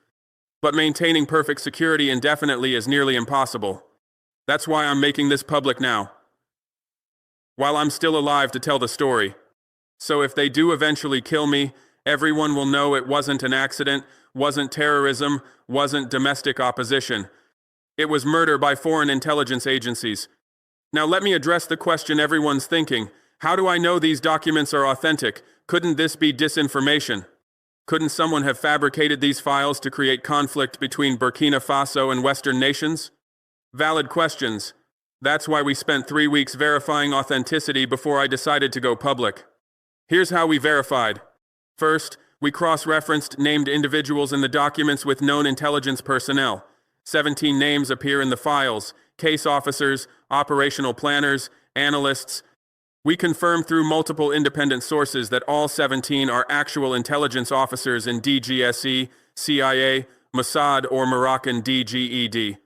But maintaining perfect security indefinitely is nearly impossible. That's why I'm making this public now, while I'm still alive to tell the story. So if they do eventually kill me, everyone will know it wasn't an accident, wasn't terrorism, wasn't domestic opposition. It was murder by foreign intelligence agencies. Now let me address the question everyone's thinking. How do I know these documents are authentic? Couldn't this be disinformation? Couldn't someone have fabricated these files to create conflict between Burkina Faso and Western nations? Valid questions. That's why we spent 3 weeks verifying authenticity before I decided to go public. Here's how we verified. First, we cross-referenced named individuals in the documents with known intelligence personnel. 17 names appear in the files: case officers, operational planners, analysts. We confirmed through multiple independent sources that all 17 are actual intelligence officers in DGSE, CIA, Mossad, or Moroccan DGED.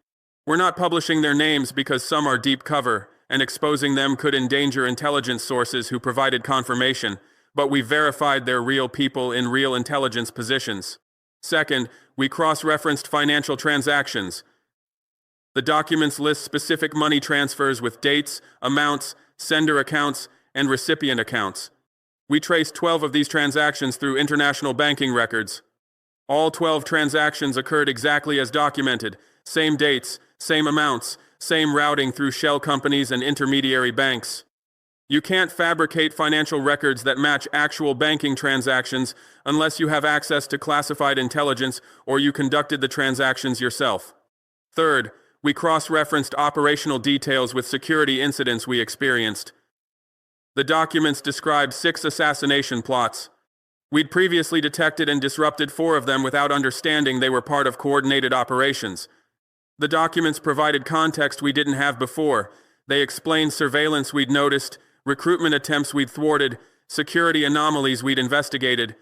We're not publishing their names because some are deep cover, and exposing them could endanger intelligence sources who provided confirmation, but we verified they're real people in real intelligence positions. Second, we cross-referenced financial transactions. The documents list specific money transfers with dates, amounts, sender accounts, and recipient accounts. We traced 12 of these transactions through international banking records. All 12 transactions occurred exactly as documented: same dates, same amounts, same routing through shell companies and intermediary banks. You can't fabricate financial records that match actual banking transactions unless you have access to classified intelligence or you conducted the transactions yourself. Third, we cross-referenced operational details with security incidents we experienced. The documents describe 6 assassination plots. We'd previously detected and disrupted 4 of them without understanding they were part of coordinated operations. The documents provided context we didn't have before. They explained surveillance we'd noticed, recruitment attempts we'd thwarted, security anomalies we'd investigated.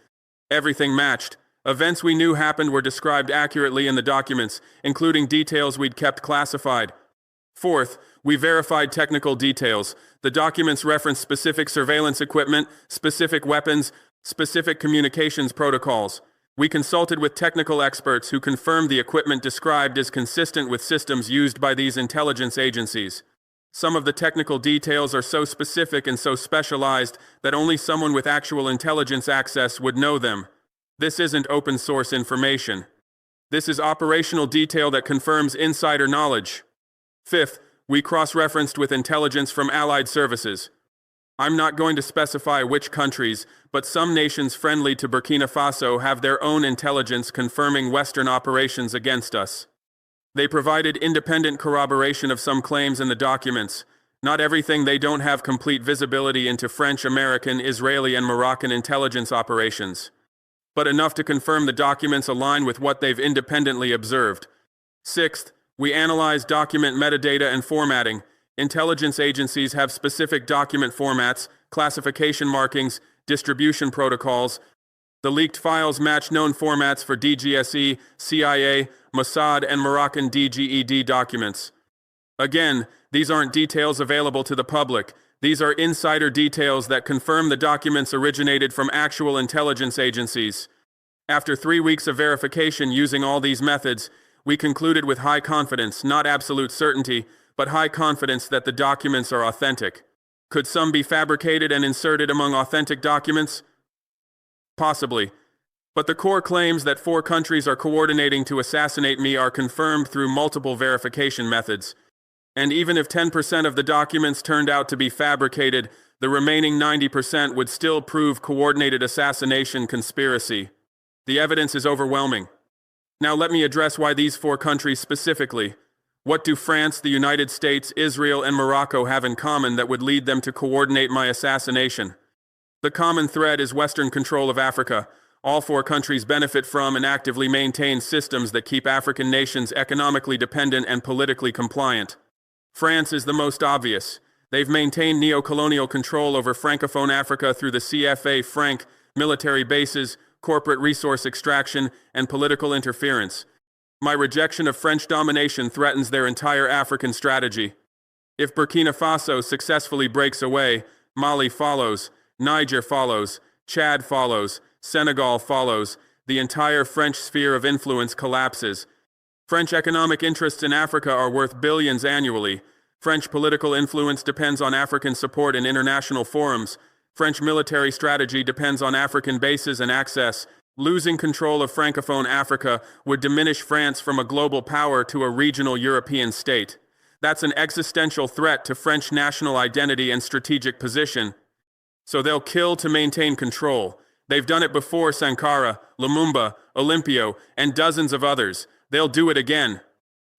Everything matched. Events we knew happened were described accurately in the documents, including details we'd kept classified. Fourth, we verified technical details. The documents reference specific surveillance equipment, specific weapons, specific communications protocols. We consulted with technical experts who confirmed the equipment described is consistent with systems used by these intelligence agencies. Some of the technical details are so specific and so specialized that only someone with actual intelligence access would know them. This isn't open source information. This is operational detail that confirms insider knowledge. Fifth, we cross-referenced with intelligence from allied services. I'm not going to specify which countries, but some nations friendly to Burkina Faso have their own intelligence confirming Western operations against us. They provided independent corroboration of some claims in the documents. Not everything. They don't have complete visibility into French, American, Israeli, and Moroccan intelligence operations, but enough to confirm the documents align with what they've independently observed. Sixth, we analyze document metadata and formatting. Intelligence agencies have specific document formats, classification markings, distribution protocols. The leaked files match known formats for DGSE, CIA, Mossad, and Moroccan DGED documents. Again, these aren't details available to the public. These are insider details that confirm the documents originated from actual intelligence agencies. After 3 weeks of verification using all these methods, we concluded with high confidence, not absolute certainty, but high confidence that the documents are authentic. Could some be fabricated and inserted among authentic documents? Possibly. But the core claims that 4 countries are coordinating to assassinate me are confirmed through multiple verification methods. And even if 10% of the documents turned out to be fabricated, the remaining 90% would still prove coordinated assassination conspiracy. The evidence is overwhelming. Now let me address why these 4 countries specifically. What do France, the United States, Israel, and Morocco have in common that would lead them to coordinate my assassination? The common thread is Western control of Africa. All 4 countries benefit from and actively maintain systems that keep African nations economically dependent and politically compliant. France is the most obvious. They've maintained neo-colonial control over Francophone Africa through the CFA franc, military bases, corporate resource extraction, and political interference. My rejection of French domination threatens their entire African strategy. If Burkina Faso successfully breaks away, Mali follows, Niger follows, Chad follows, Senegal follows, the entire French sphere of influence collapses. French economic interests in Africa are worth billions annually. French political influence depends on African support in international forums. French military strategy depends on African bases and access. Losing control of Francophone Africa would diminish France from a global power to a regional European state. That's an existential threat to French national identity and strategic position. So they'll kill to maintain control. They've done it before Sankara, Lumumba, Olympio, and dozens of others. They'll do it again.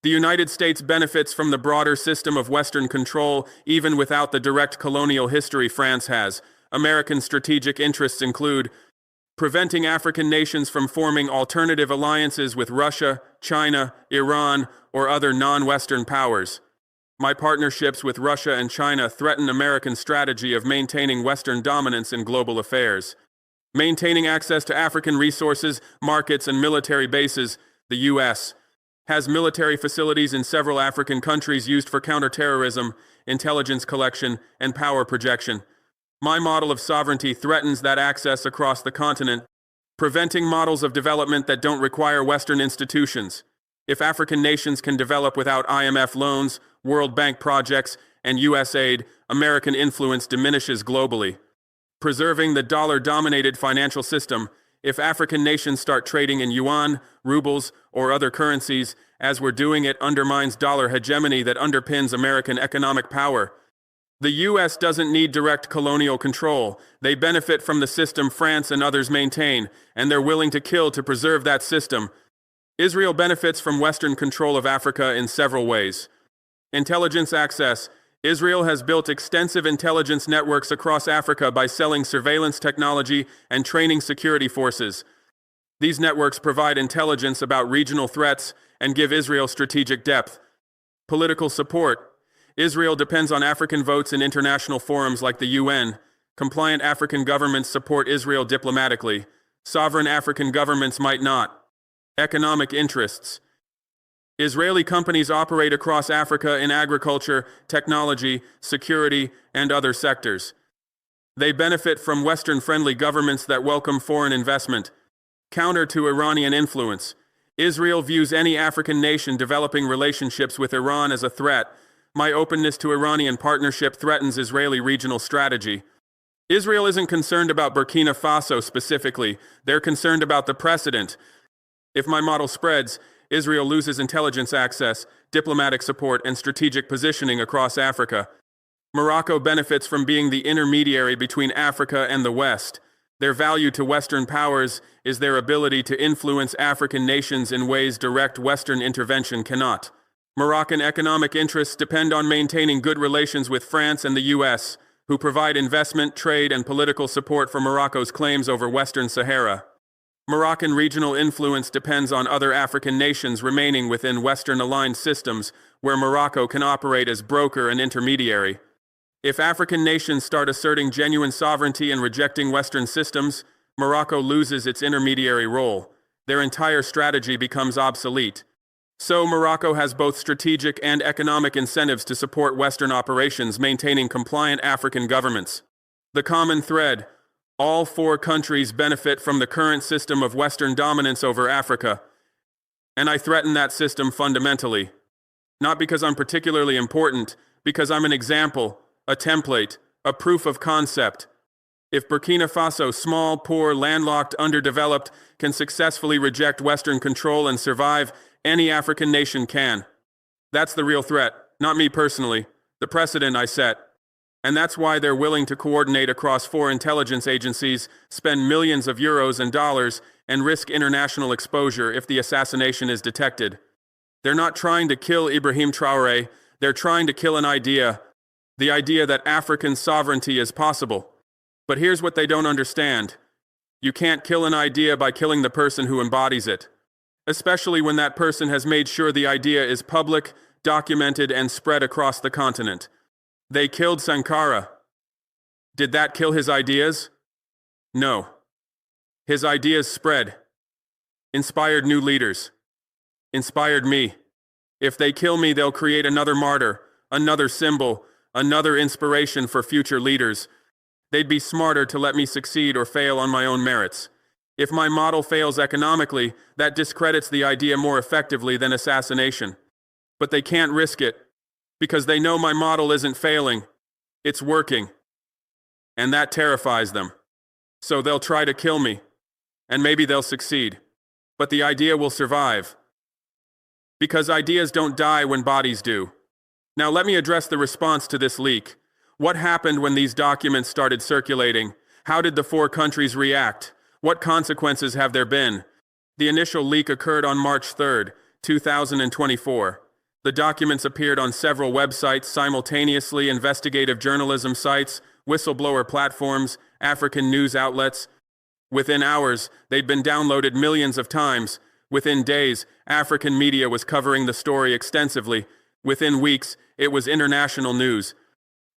The United States benefits from the broader system of Western control even without the direct colonial history France has. American strategic interests include preventing African nations from forming alternative alliances with Russia, China, Iran, or other non-Western powers. My partnerships with Russia and China threaten American strategy of maintaining Western dominance in global affairs. Maintaining access to African resources, markets, and military bases. The U.S. has military facilities in several African countries used for counterterrorism, intelligence collection, and power projection. My model of sovereignty threatens that access across the continent, preventing models of development that don't require Western institutions. If African nations can develop without IMF loans, World Bank projects, and U.S. aid, American influence diminishes globally. Preserving the dollar-dominated financial system. If African nations start trading in yuan, rubles, or other currencies, as we're doing, it undermines dollar hegemony that underpins American economic power. The U.S. doesn't need direct colonial control. They benefit from the system France and others maintain, and they're willing to kill to preserve that system. Israel benefits from Western control of Africa in several ways. Intelligence access. Israel has built extensive intelligence networks across Africa by selling surveillance technology and training security forces. These networks provide intelligence about regional threats and give Israel strategic depth. Political support. Israel depends on African votes in international forums like the UN. Compliant African governments support Israel diplomatically. Sovereign African governments might not. Economic interests. Israeli companies operate across Africa in agriculture, technology, security, and other sectors. They benefit from Western-friendly governments that welcome foreign investment. Counter to Iranian influence, Israel views any African nation developing relationships with Iran as a threat. My openness to Iranian partnership threatens Israeli regional strategy. Israel isn't concerned about Burkina Faso specifically. They're concerned about the precedent. If my model spreads, Israel loses intelligence access, diplomatic support, and strategic positioning across Africa. Morocco benefits from being the intermediary between Africa and the West. Their value to Western powers is their ability to influence African nations in ways direct Western intervention cannot. Moroccan economic interests depend on maintaining good relations with France and the US, who provide investment, trade, and political support for Morocco's claims over Western Sahara. Moroccan regional influence depends on other African nations remaining within Western-aligned systems where Morocco can operate as broker and intermediary. If African nations start asserting genuine sovereignty and rejecting Western systems, Morocco loses its intermediary role. Their entire strategy becomes obsolete. So Morocco has both strategic and economic incentives to support Western operations, maintaining compliant African governments. The common thread: all four countries benefit from the current system of Western dominance over Africa. And I threaten that system fundamentally. Not because I'm particularly important, because I'm an example, a template, a proof of concept. If Burkina Faso, small, poor, landlocked, underdeveloped, can successfully reject Western control and survive, any African nation can. That's the real threat, not me personally, the precedent I set. And that's why they're willing to coordinate across 4 intelligence agencies, spend millions of euros and dollars, and risk international exposure if the assassination is detected. They're not trying to kill Ibrahim Traoré, they're trying to kill an idea, the idea that African sovereignty is possible. But here's what they don't understand. You can't kill an idea by killing the person who embodies it, especially when that person has made sure the idea is public, documented, and spread across the continent. They killed Sankara. Did that kill his ideas? No. His ideas spread, inspired new leaders, inspired me. If they kill me, they'll create another martyr, another symbol, another inspiration for future leaders. They'd be smarter to let me succeed or fail on my own merits. If my model fails economically, that discredits the idea more effectively than assassination. But they can't risk it, because they know my model isn't failing, it's working. And that terrifies them. So they'll try to kill me, and maybe they'll succeed. But the idea will survive. Because ideas don't die when bodies do. Now let me address the response to this leak. What happened when these documents started circulating? How did the 4 countries react? What consequences have there been? The initial leak occurred on March 3, 2024. The documents appeared on several websites simultaneously: investigative journalism sites, whistleblower platforms, African news outlets. Within hours, they'd been downloaded millions of times. Within days, African media was covering the story extensively. Within weeks, it was international news.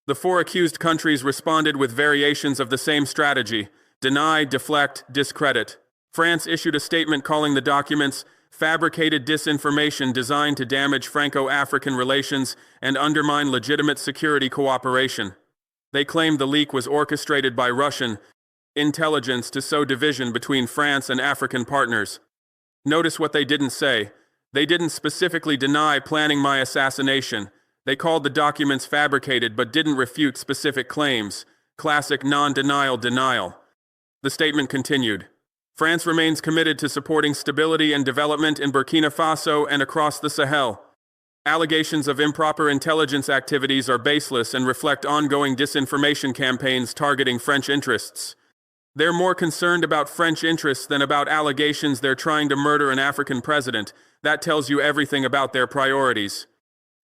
The 4 accused countries responded with variations of the same strategy: deny, deflect, discredit. France issued a statement calling the documents fabricated disinformation designed to damage Franco-African relations and undermine legitimate security cooperation. They claimed the leak was orchestrated by Russian intelligence to sow division between France and African partners. Notice what they didn't say. They didn't specifically deny planning my assassination. They called the documents fabricated but didn't refute specific claims. Classic non-denial denial. The statement continued. France remains committed to supporting stability and development in Burkina Faso and across the Sahel. Allegations of improper intelligence activities are baseless and reflect ongoing disinformation campaigns targeting French interests. They're more concerned about French interests than about allegations they're trying to murder an African president. That tells you everything about their priorities.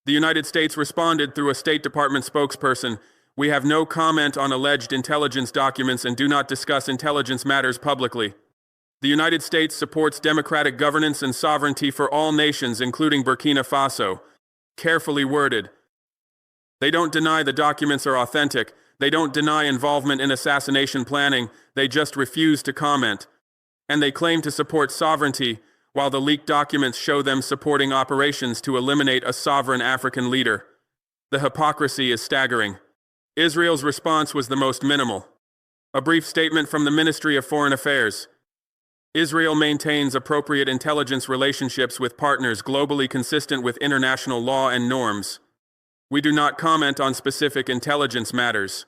The United States responded through a State Department spokesperson: "We have no comment on alleged intelligence documents and do not discuss intelligence matters publicly." The United States supports democratic governance and sovereignty for all nations, including Burkina Faso. Carefully worded. They don't deny the documents are authentic. They don't deny involvement in assassination planning. They just refuse to comment. And they claim to support sovereignty while the leaked documents show them supporting operations to eliminate a sovereign African leader. The hypocrisy is staggering. Israel's response was the most minimal. A brief statement from the Ministry of Foreign Affairs. Israel maintains appropriate intelligence relationships with partners globally consistent with international law and norms. We do not comment on specific intelligence matters.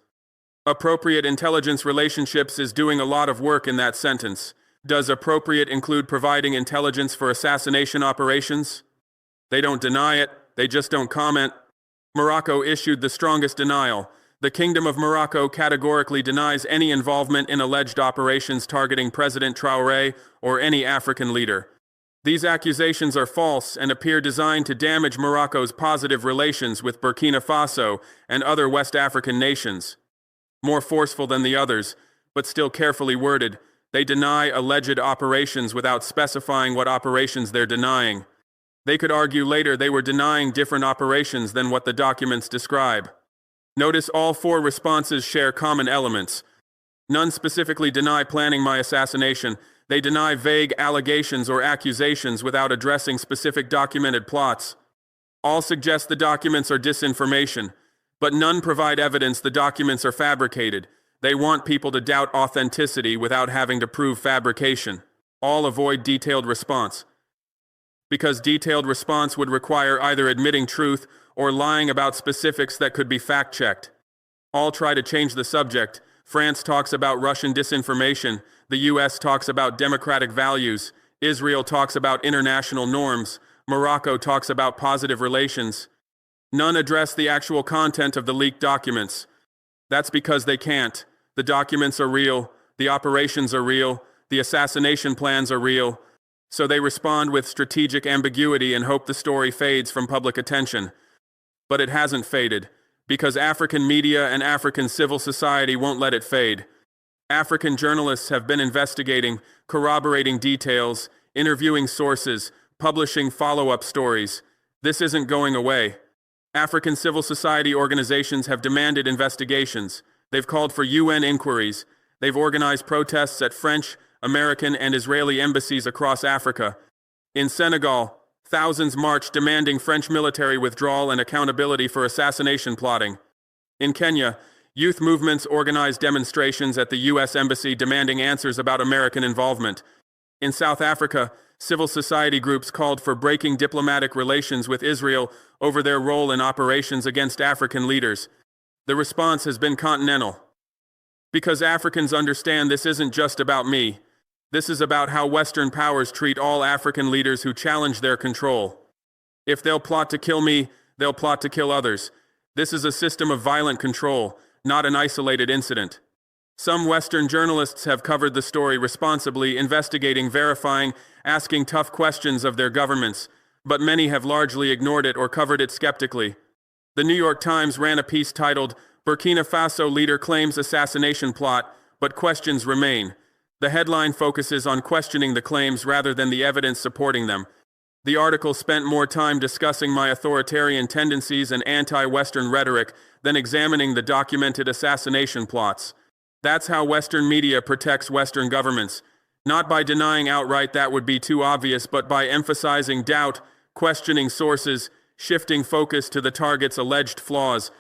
Appropriate intelligence relationships is doing a lot of work in that sentence. Does appropriate include providing intelligence for assassination operations? They don't deny it, they just don't comment. Morocco issued the strongest denial. The Kingdom of Morocco categorically denies any involvement in alleged operations targeting President Traoré or any African leader. These accusations are false and appear designed to damage Morocco's positive relations with Burkina Faso and other West African nations. More forceful than the others, but still carefully worded, they deny alleged operations without specifying what operations they're denying. They could argue later they were denying different operations than what the documents describe. Notice all four responses share common elements. None specifically deny planning my assassination. They deny vague allegations or accusations without addressing specific documented plots. All suggest the documents are disinformation, but none provide evidence the documents are fabricated. They want people to doubt authenticity without having to prove fabrication. All avoid detailed response, because detailed response would require either admitting truth or lying about specifics that could be fact-checked. All try to change the subject. France talks about Russian disinformation. The US talks about democratic values. Israel talks about international norms. Morocco talks about positive relations. None address the actual content of the leaked documents. That's because they can't. The documents are real. The operations are real. The assassination plans are real. So they respond with strategic ambiguity and hope the story fades from public attention. But it hasn't faded, because African media and African civil society won't let it fade. African journalists have been investigating, corroborating details, interviewing sources, publishing follow-up stories. This isn't going away. African civil society organizations have demanded investigations. They've called for UN inquiries. They've organized protests at French, American, and Israeli embassies across Africa. In Senegal, thousands marched demanding French military withdrawal and accountability for assassination plotting. In Kenya, youth movements organized demonstrations at the U.S. Embassy demanding answers about American involvement. In South Africa, civil society groups called for breaking diplomatic relations with Israel over their role in operations against African leaders. The response has been continental. Because Africans understand this isn't just about me. This is about how Western powers treat all African leaders who challenge their control. If they'll plot to kill me, they'll plot to kill others. This is a system of violent control, not an isolated incident. Some Western journalists have covered the story responsibly, investigating, verifying, asking tough questions of their governments, but many have largely ignored it or covered it skeptically. The New York Times ran a piece titled, "Burkina Faso Leader Claims Assassination Plot, but Questions Remain." The headline focuses on questioning the claims rather than the evidence supporting them. The article spent more time discussing my authoritarian tendencies and anti-Western rhetoric than examining the documented assassination plots. That's how Western media protects Western governments. Not by denying outright that would be too obvious, but by emphasizing doubt, questioning sources, shifting focus to the target's alleged flaws.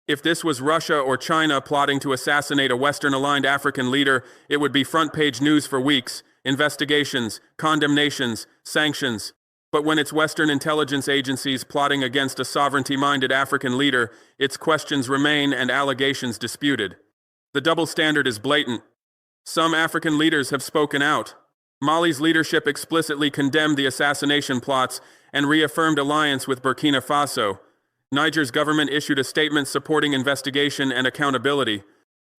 If this was Russia or China plotting to assassinate a Western-aligned African leader, it would be front-page news for weeks, investigations, condemnations, sanctions. But when it's Western intelligence agencies plotting against a sovereignty-minded African leader, its questions remain and allegations disputed. The double standard is blatant. Some African leaders have spoken out. Mali's leadership explicitly condemned the assassination plots and reaffirmed alliance with Burkina Faso. Niger's government issued a statement supporting investigation and accountability.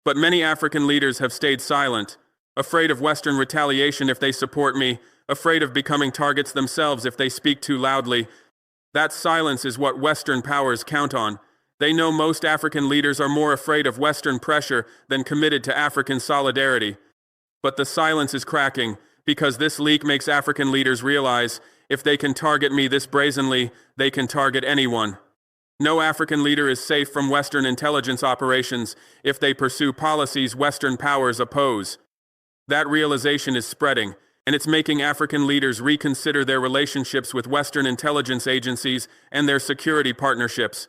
But many African leaders have stayed silent, afraid of Western retaliation if they support me, afraid of becoming targets themselves if they speak too loudly. That silence is what Western powers count on. They know most African leaders are more afraid of Western pressure than committed to African solidarity. But the silence is cracking, because this leak makes African leaders realize, if they can target me this brazenly, they can target anyone. No African leader is safe from Western intelligence operations if they pursue policies Western powers oppose. That realization is spreading. and it's making African leaders reconsider their relationships with Western intelligence agencies and their security partnerships.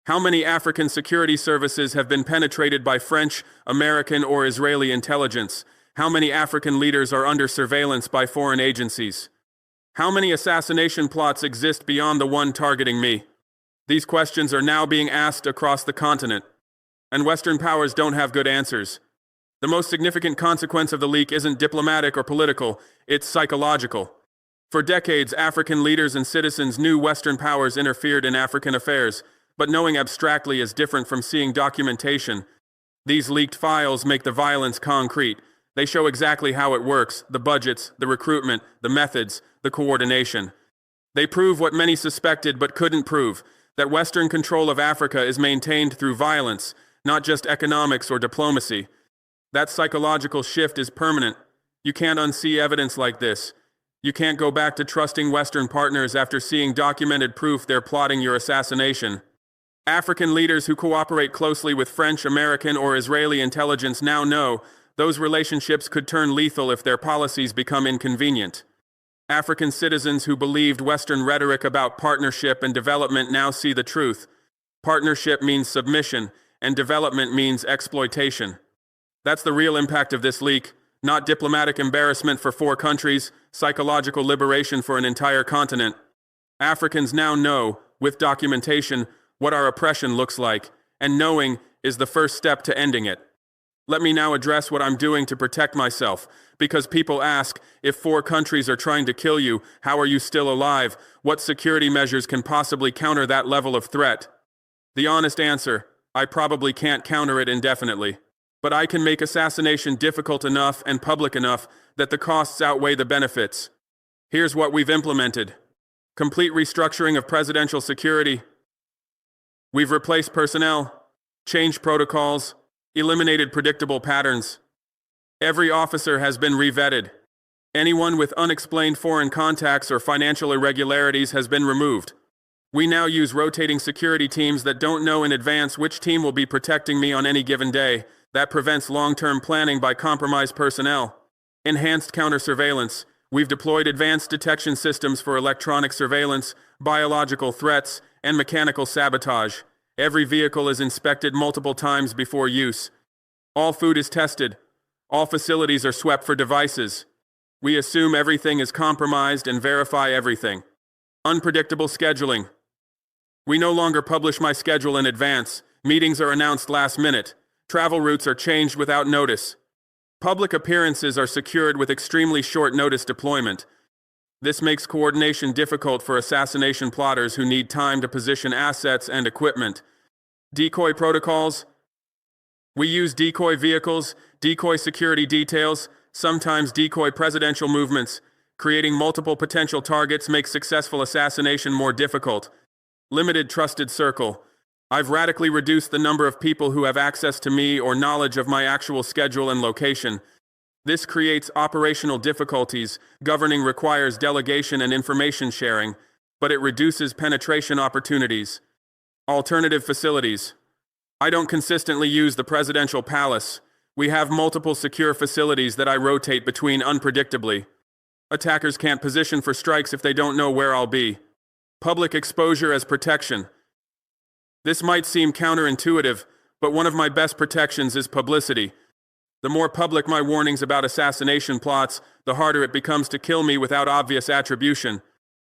How many African security services have been penetrated by French, American, or Israeli intelligence? How many African leaders are under surveillance by foreign agencies? How many assassination plots exist beyond the one targeting me? These questions are now being asked across the continent, and Western powers don't have good answers. The most significant consequence of the leak isn't diplomatic or political, it's psychological. For decades, African leaders and citizens knew Western powers interfered in African affairs, but knowing abstractly is different from seeing documentation. These leaked files make the violence concrete. They show exactly how it works, the budgets, the recruitment, the methods, the coordination. They prove what many suspected but couldn't prove, that Western control of Africa is maintained through violence, not just economics or diplomacy. That psychological shift is permanent. You can't unsee evidence like this. You can't go back to trusting Western partners after seeing documented proof they're plotting your assassination. African leaders who cooperate closely with French, American, or Israeli intelligence now know those relationships could turn lethal if their policies become inconvenient. African citizens who believed Western rhetoric about partnership and development now see the truth. Partnership means submission, and development means exploitation. That's the real impact of this leak, not diplomatic embarrassment for 4 countries, psychological liberation for an entire continent. Africans now know, with documentation, what our oppression looks like, and knowing is the first step to ending it. Let me now address what I'm doing to protect myself, because people ask, if 4 countries are trying to kill you, how are you still alive? What security measures can possibly counter that level of threat? The honest answer, I probably can't counter it indefinitely. But I can make assassination difficult enough and public enough that the costs outweigh the benefits. Here's what we've implemented. Complete restructuring of presidential security. We've replaced personnel, changed protocols, eliminated predictable patterns. Every officer has been revetted. Anyone with unexplained foreign contacts or financial irregularities has been removed. We now use rotating security teams that don't know in advance which team will be protecting me on any given day. That prevents long-term planning by compromised personnel. Enhanced counter-surveillance. We've deployed advanced detection systems for electronic surveillance, biological threats, and mechanical sabotage. Every vehicle is inspected multiple times before use. All food is tested. All facilities are swept for devices. We assume everything is compromised and verify everything. Unpredictable scheduling. We no longer publish my schedule in advance. Meetings are announced last minute. Travel routes are changed without notice. Public appearances are secured with extremely short notice deployment. This makes coordination difficult for assassination plotters who need time to position assets and equipment. Decoy protocols. We use decoy vehicles, decoy security details, sometimes decoy presidential movements. Creating multiple potential targets makes successful assassination more difficult. Limited trusted circle. I've radically reduced the number of people who have access to me or knowledge of my actual schedule and location. This creates operational difficulties. Governing requires delegation and information sharing, but it reduces penetration opportunities. Alternative facilities. I don't consistently use the presidential palace. We have multiple secure facilities that I rotate between unpredictably. Attackers can't position for strikes if they don't know where I'll be. Public exposure as protection. This might seem counterintuitive, but one of my best protections is publicity. The more public my warnings about assassination plots, the harder it becomes to kill me without obvious attribution.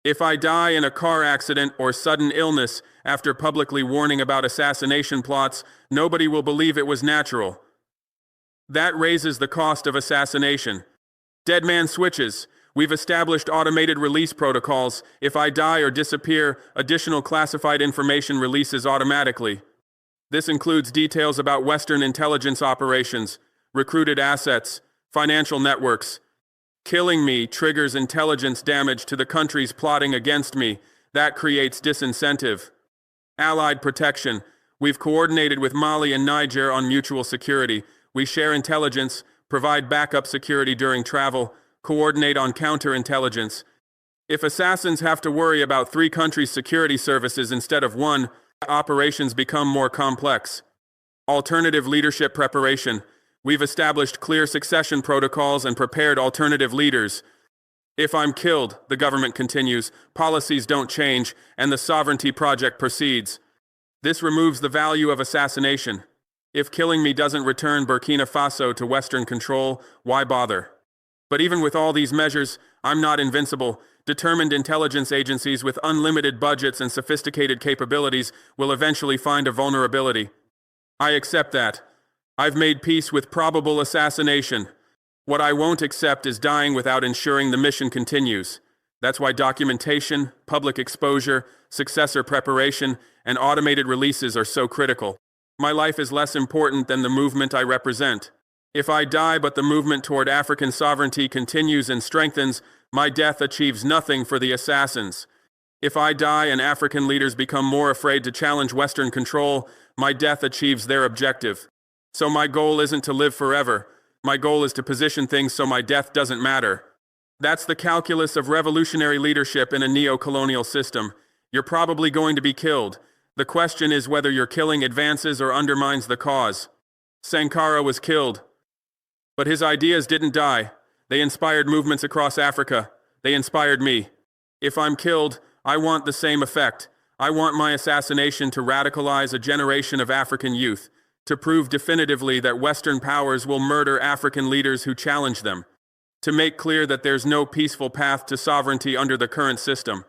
If I die in a car accident or sudden illness after publicly warning about assassination plots, nobody will believe it was natural. That raises the cost of assassination. Dead man switches. We've established automated release protocols. If I die or disappear, additional classified information releases automatically. This includes details about Western intelligence operations, recruited assets, financial networks. Killing me triggers intelligence damage to the countries plotting against me. That creates disincentive. Allied protection. We've coordinated with Mali and Niger on mutual security. We share intelligence, provide backup security during travel, coordinate on counterintelligence. If assassins have to worry about 3 countries' security services instead of 1, operations become more complex. Alternative leadership preparation. We've established clear succession protocols and prepared alternative leaders. If I'm killed, the government continues, policies don't change, and the sovereignty project proceeds. This removes the value of assassination. If killing me doesn't return Burkina Faso to Western control, why bother? But even with all these measures, I'm not invincible. Determined intelligence agencies with unlimited budgets and sophisticated capabilities will eventually find a vulnerability. I accept that. I've made peace with probable assassination. What I won't accept is dying without ensuring the mission continues. That's why documentation, public exposure, successor preparation, and automated releases are so critical. My life is less important than the movement I represent. If I die but the movement toward African sovereignty continues and strengthens, my death achieves nothing for the assassins. If I die and African leaders become more afraid to challenge Western control, my death achieves their objective. So my goal isn't to live forever. My goal is to position things so my death doesn't matter. That's the calculus of revolutionary leadership in a neo-colonial system. You're probably going to be killed. The question is whether your killing advances or undermines the cause. Sankara was killed. But his ideas didn't die. They inspired movements across Africa. They inspired me. If I'm killed, I want the same effect. I want my assassination to radicalize a generation of African youth, to prove definitively that Western powers will murder African leaders who challenge them, to make clear that there's no peaceful path to sovereignty under the current system.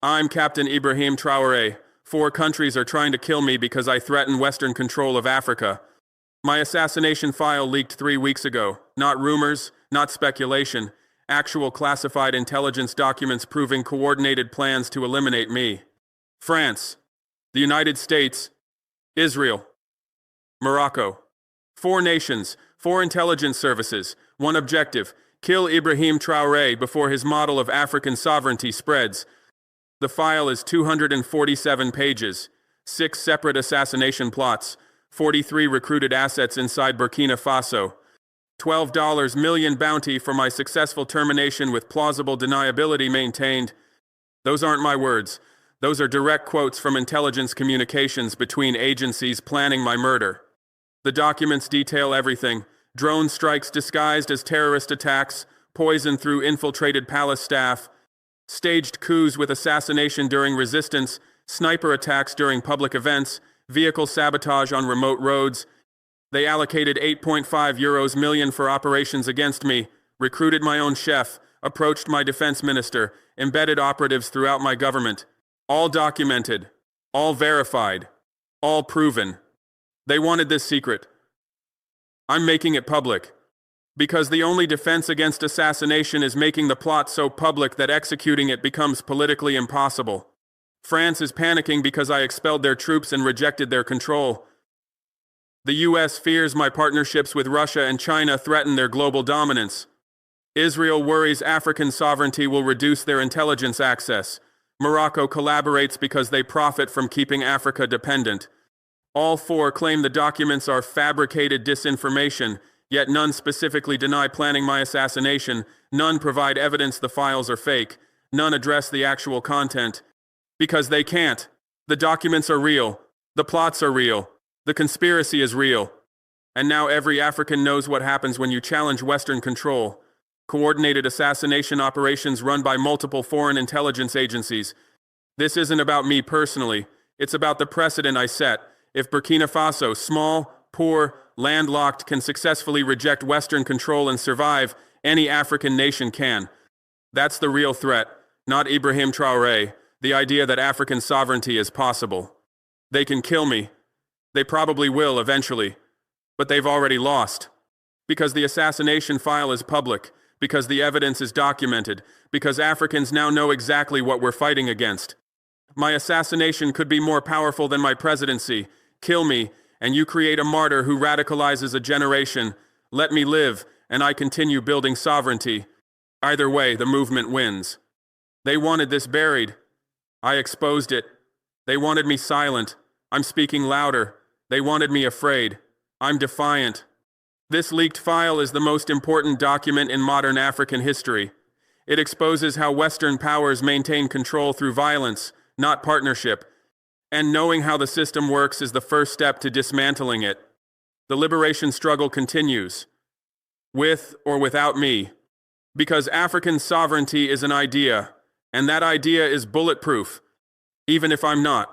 I'm Captain Ibrahim Traoré. 4 countries are trying to kill me because I threaten Western control of Africa. My assassination file leaked 3 weeks ago. Not rumors, not speculation. Actual classified intelligence documents proving coordinated plans to eliminate me. France, the United States, Israel, Morocco. 4 nations, 4 intelligence services, 1 objective: kill Ibrahim Traoré before his model of African sovereignty spreads. The file is 247 pages, 6 separate assassination plots, 43 recruited assets inside Burkina Faso, $12 million bounty for my successful termination with plausible deniability maintained. Those aren't my words. Those are direct quotes from intelligence communications between agencies planning my murder. The documents detail everything: drone strikes disguised as terrorist attacks, poison through infiltrated palace staff, staged coups with assassination during resistance, sniper attacks during public events, vehicle sabotage on remote roads. They allocated €8.5 million for operations against me, recruited my own chef, approached my defense minister, embedded operatives throughout my government. All documented, all verified, all proven. They wanted this secret. I'm making it public. Because the only defense against assassination is making the plot so public that executing it becomes politically impossible. France is panicking because I expelled their troops and rejected their control. The US fears my partnerships with Russia and China threaten their global dominance. Israel worries African sovereignty will reduce their intelligence access. Morocco collaborates because they profit from keeping Africa dependent. All 4 claim the documents are fabricated disinformation, yet none specifically deny planning my assassination, none provide evidence the files are fake, none address the actual content. Because they can't. The documents are real. The plots are real. The conspiracy is real. And now every African knows what happens when you challenge Western control. Coordinated assassination operations run by multiple foreign intelligence agencies. This isn't about me personally. It's about the precedent I set. If Burkina Faso, small, poor, landlocked, can successfully reject Western control and survive, any African nation can. That's the real threat, not Ibrahim Traoré, the idea that African sovereignty is possible. They can kill me. They probably will eventually. But they've already lost. Because the assassination file is public, because the evidence is documented, because Africans now know exactly what we're fighting against. My assassination could be more powerful than my presidency. Kill me, and you create a martyr who radicalizes a generation. Let me live, and I continue building sovereignty. Either way, the movement wins. They wanted this buried. I exposed it. They wanted me silent. I'm speaking louder. They wanted me afraid. I'm defiant. This leaked file is the most important document in modern African history. It exposes how Western powers maintain control through violence, not partnership. And knowing how the system works is the first step to dismantling it. the liberation struggle continues, with or without me, because African sovereignty is an idea, and that idea is bulletproof, even if I'm not.